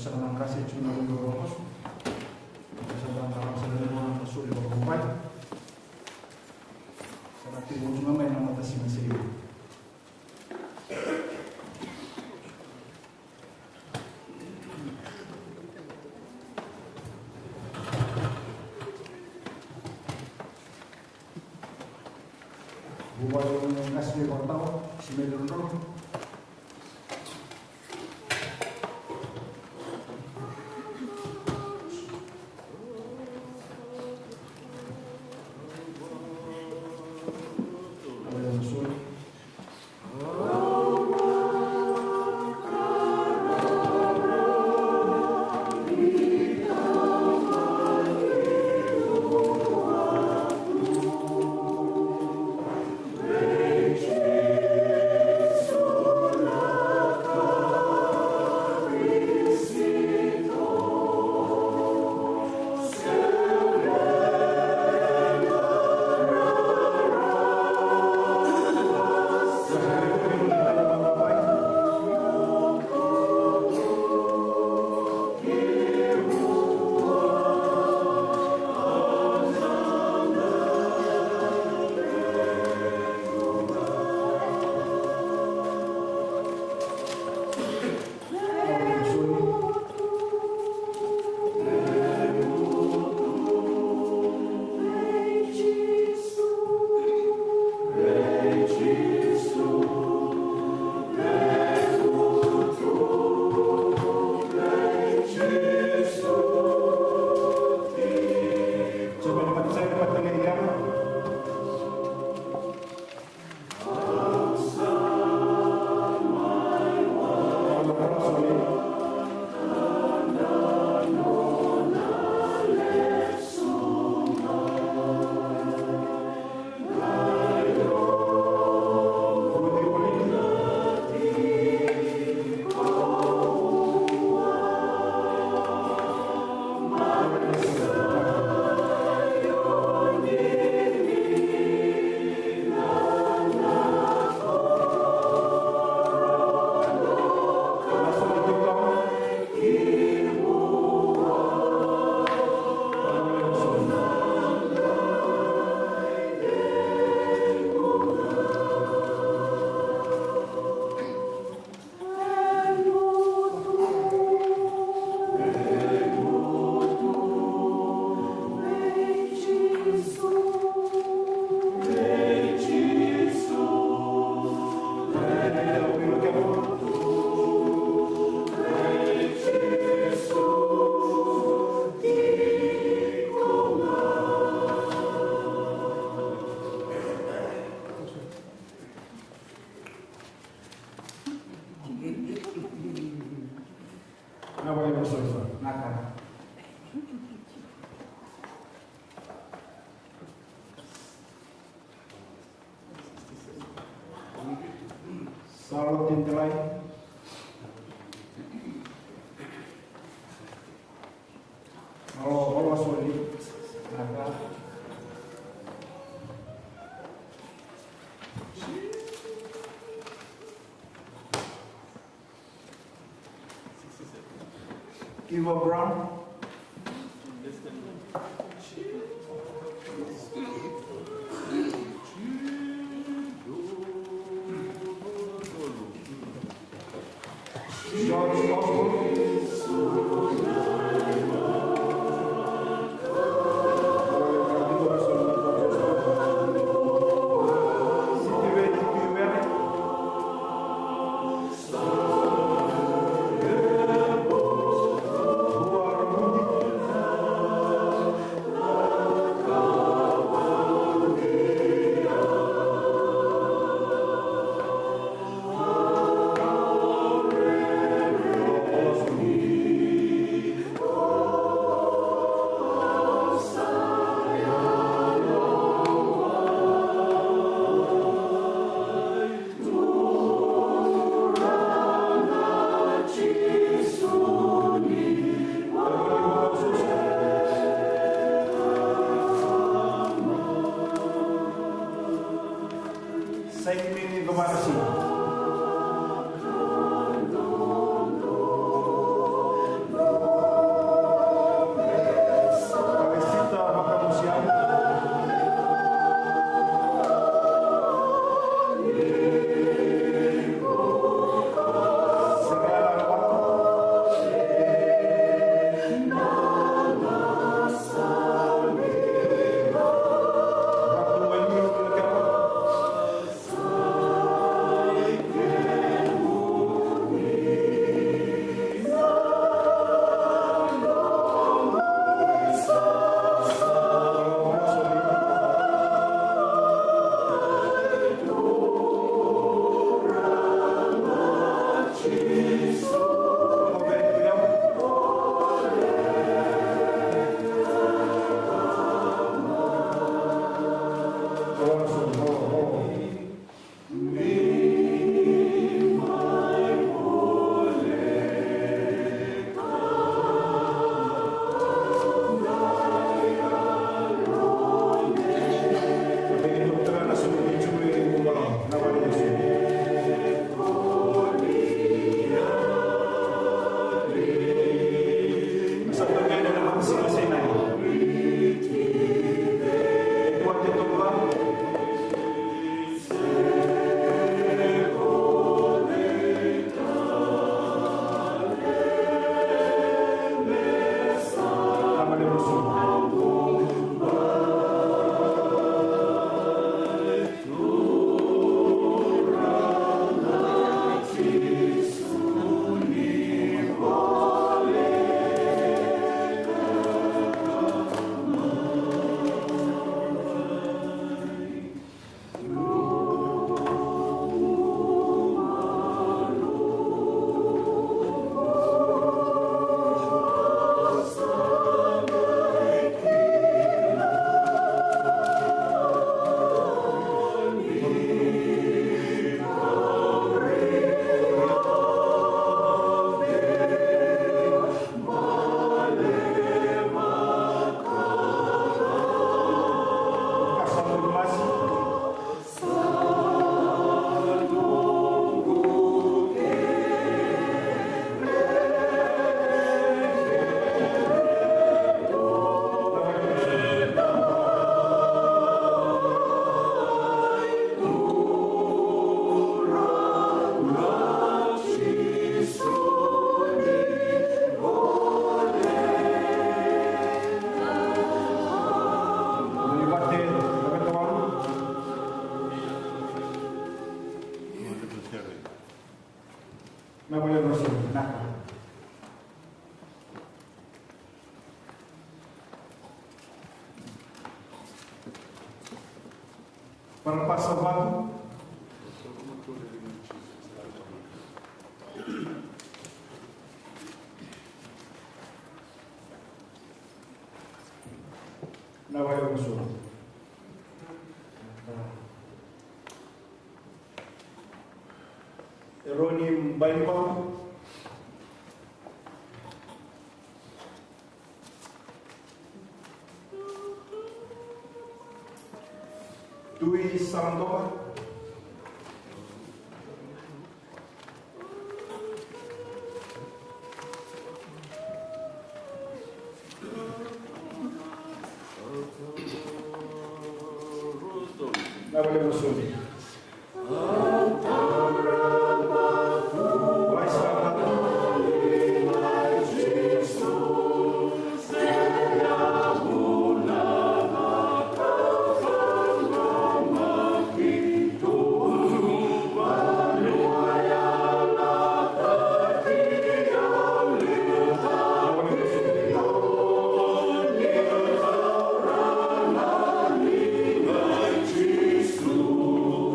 Sa ng kasi ng Rohos sa dalam sa dalam rasul berumpai sa ating mga may namatasin sa iyo. Buat yang asli kontau si Medrono Salut Tintelai. Kalau sulit, naga. Eva Brown. George Osborne. Sa ini kemana sih? Cabecita, vaca musial. Para passar o na vai ao sul. Eroni Baimão. Dui Sandoa. Na vai ao sul. Jesus.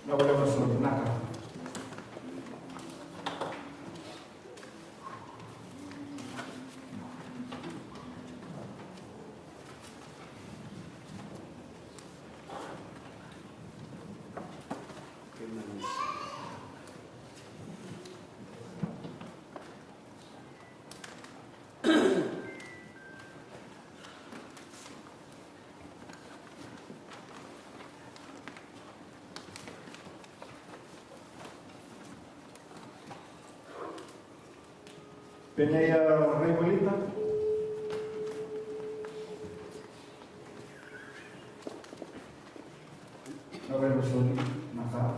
na wale wasunod naka. Penaya Rebolita. Nawal Masuni, naka.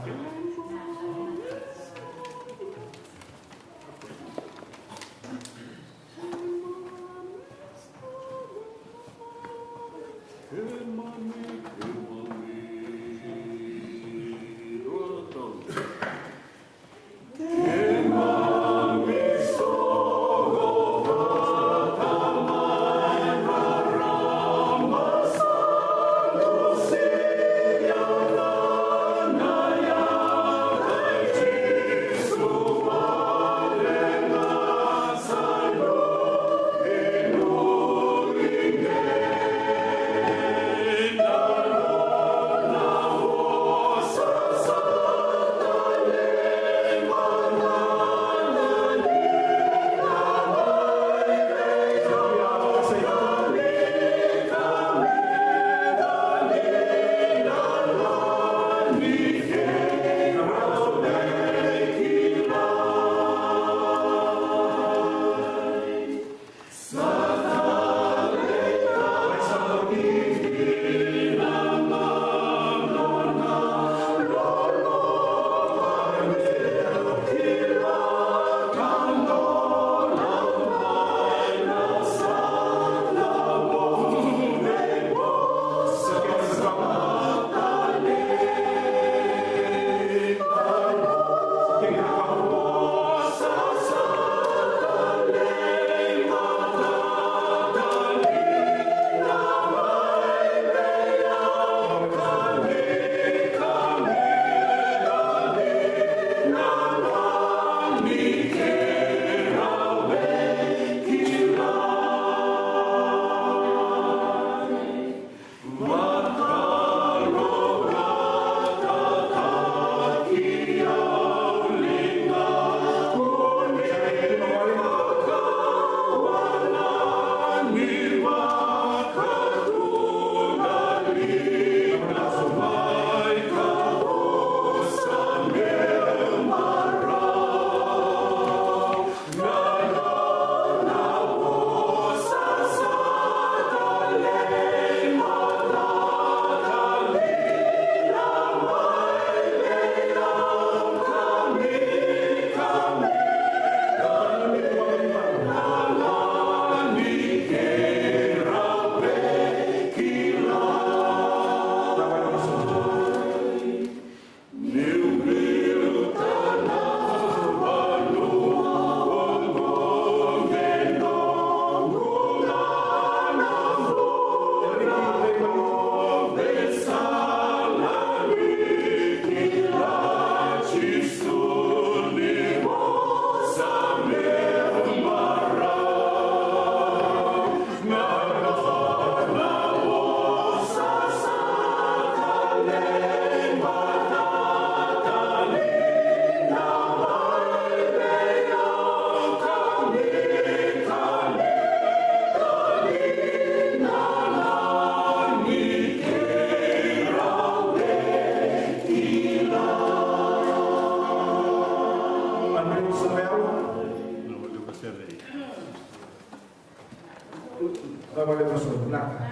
Nawal Masuni, naka.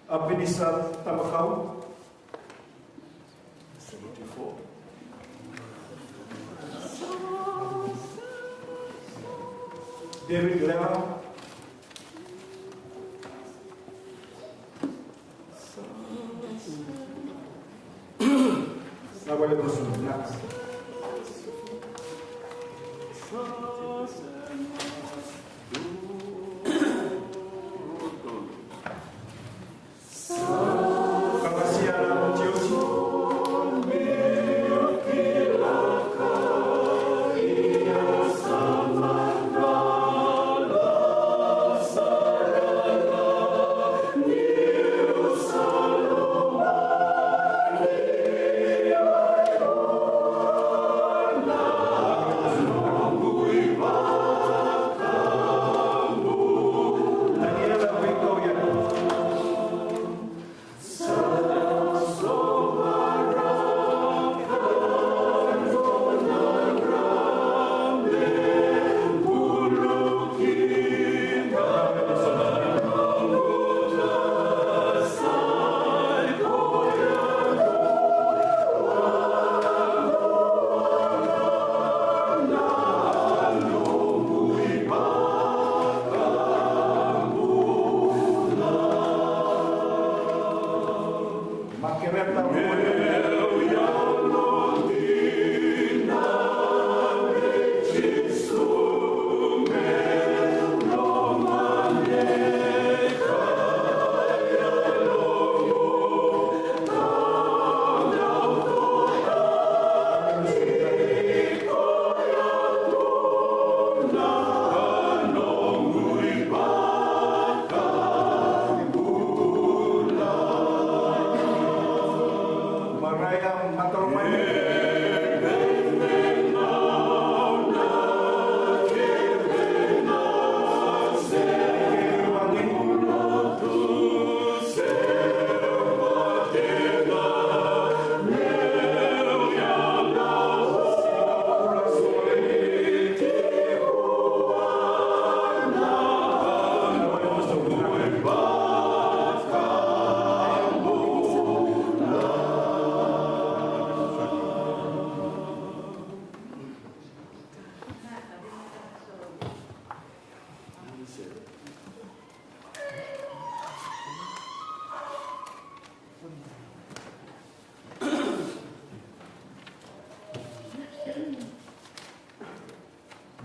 Abinisa Tamakaw. 74. David Lema. Na wale masunod na.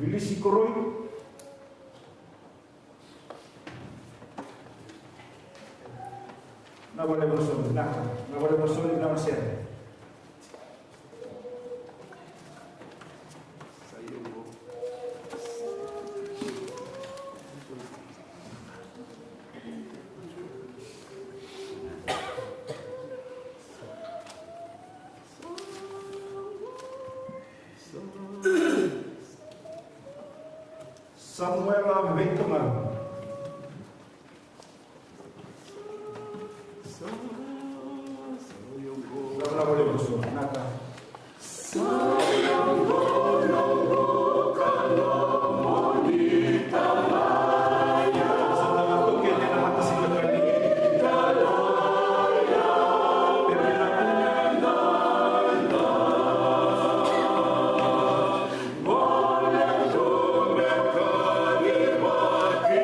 Bilisi Koroi. Na wale masunod na. Na wale masunod na masaya. Samuel Ventuman. Nada boleh bersuara. Nada. Thank you.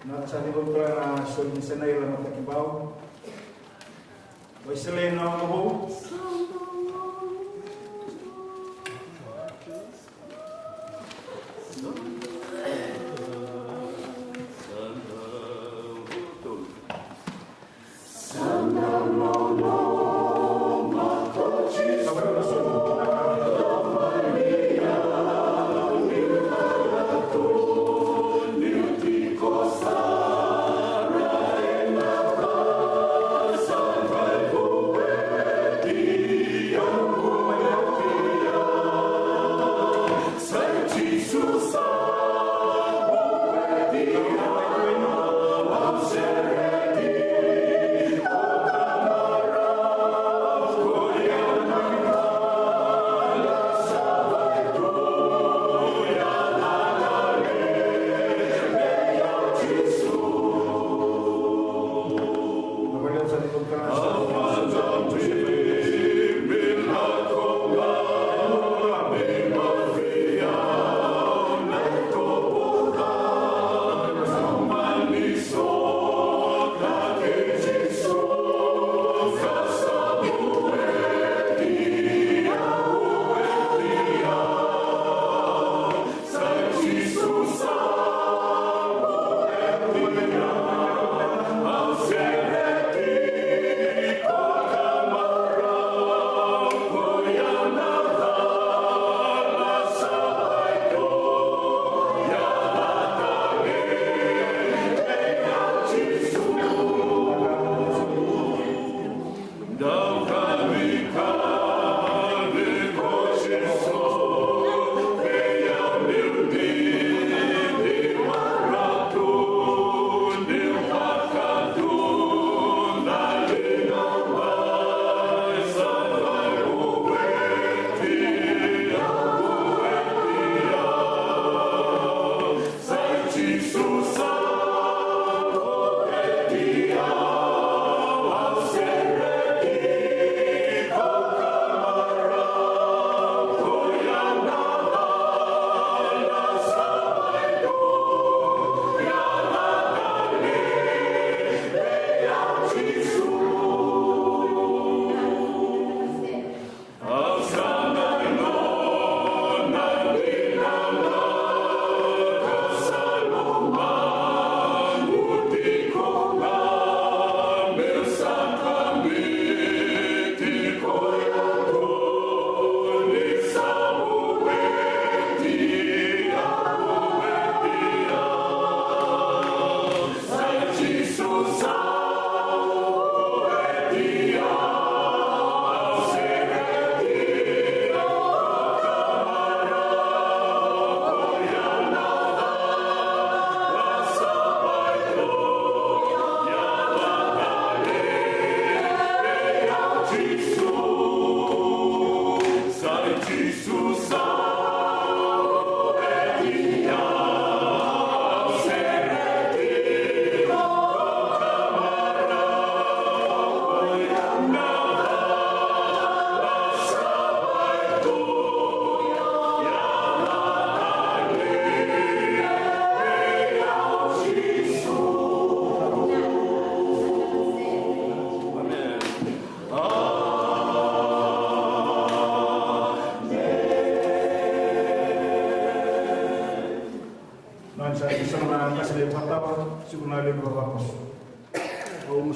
Nasa kontra na Sol ni Sanay lang matakibaw. Way Selena ang kabaw.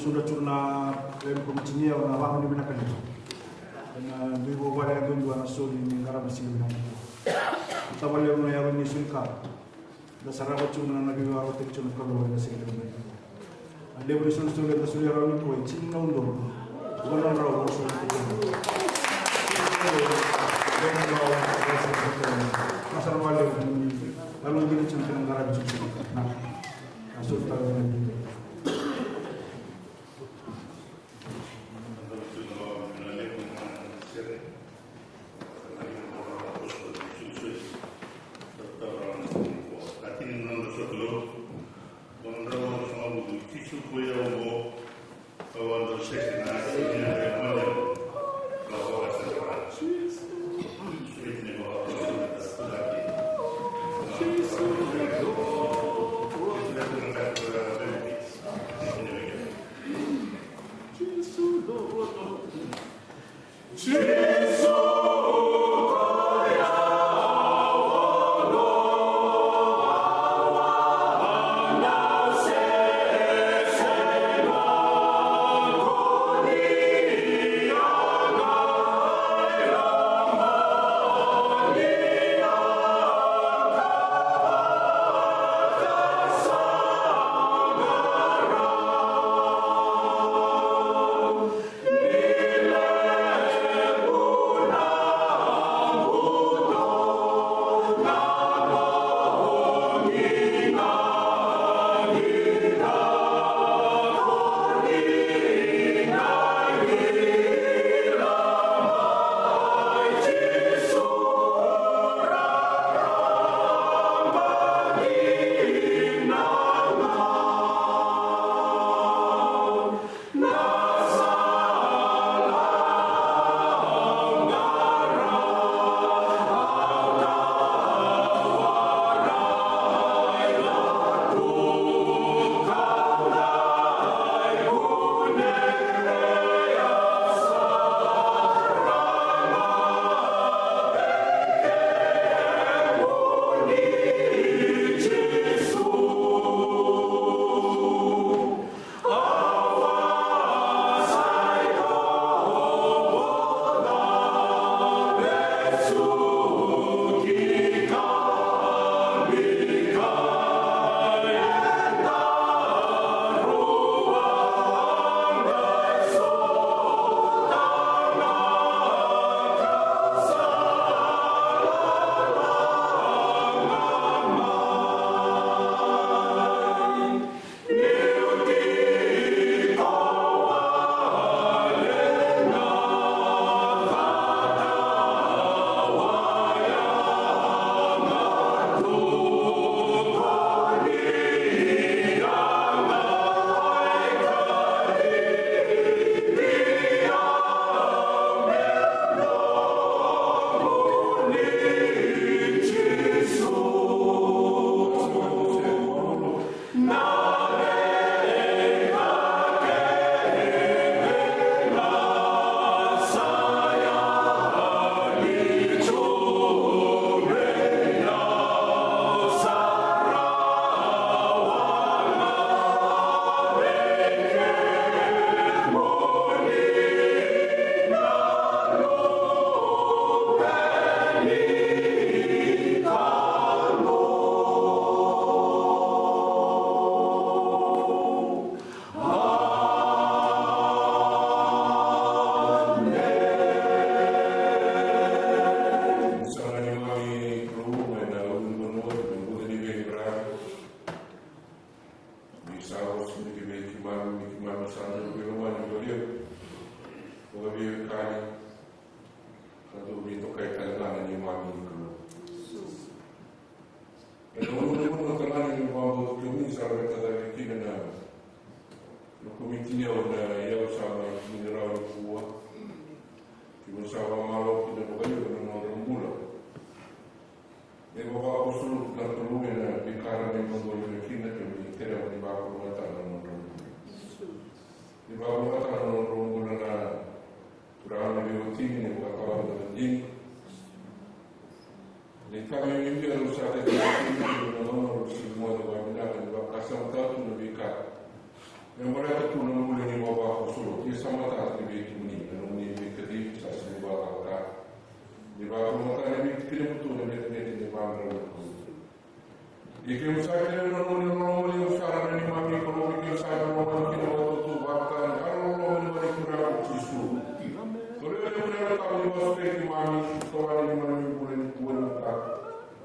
Sudah curna lem komisinya na wah ni binakan itu. Dan bibo wala yang dua nasol ni ngara bisi binakan itu. Kita boleh menayar ni sulka. Dasar apa curna na bibo awak tu curna kalau wala sih binakan itu. Ada boleh sul kita sulia rawi kau cing na undo. Bukan rawi sul itu. Masar wala lalu jadi curna ngara bisi binakan. Nah, nasol tahu ni. Cuando se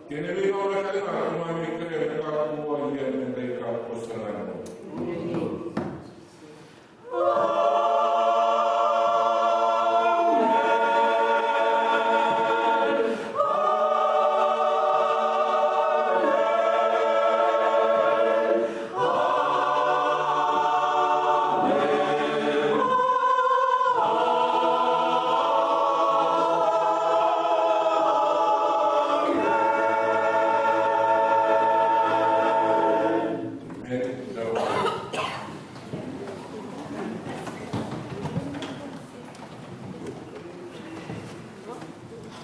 Tiene vino la calma, mami, creo que está como el día de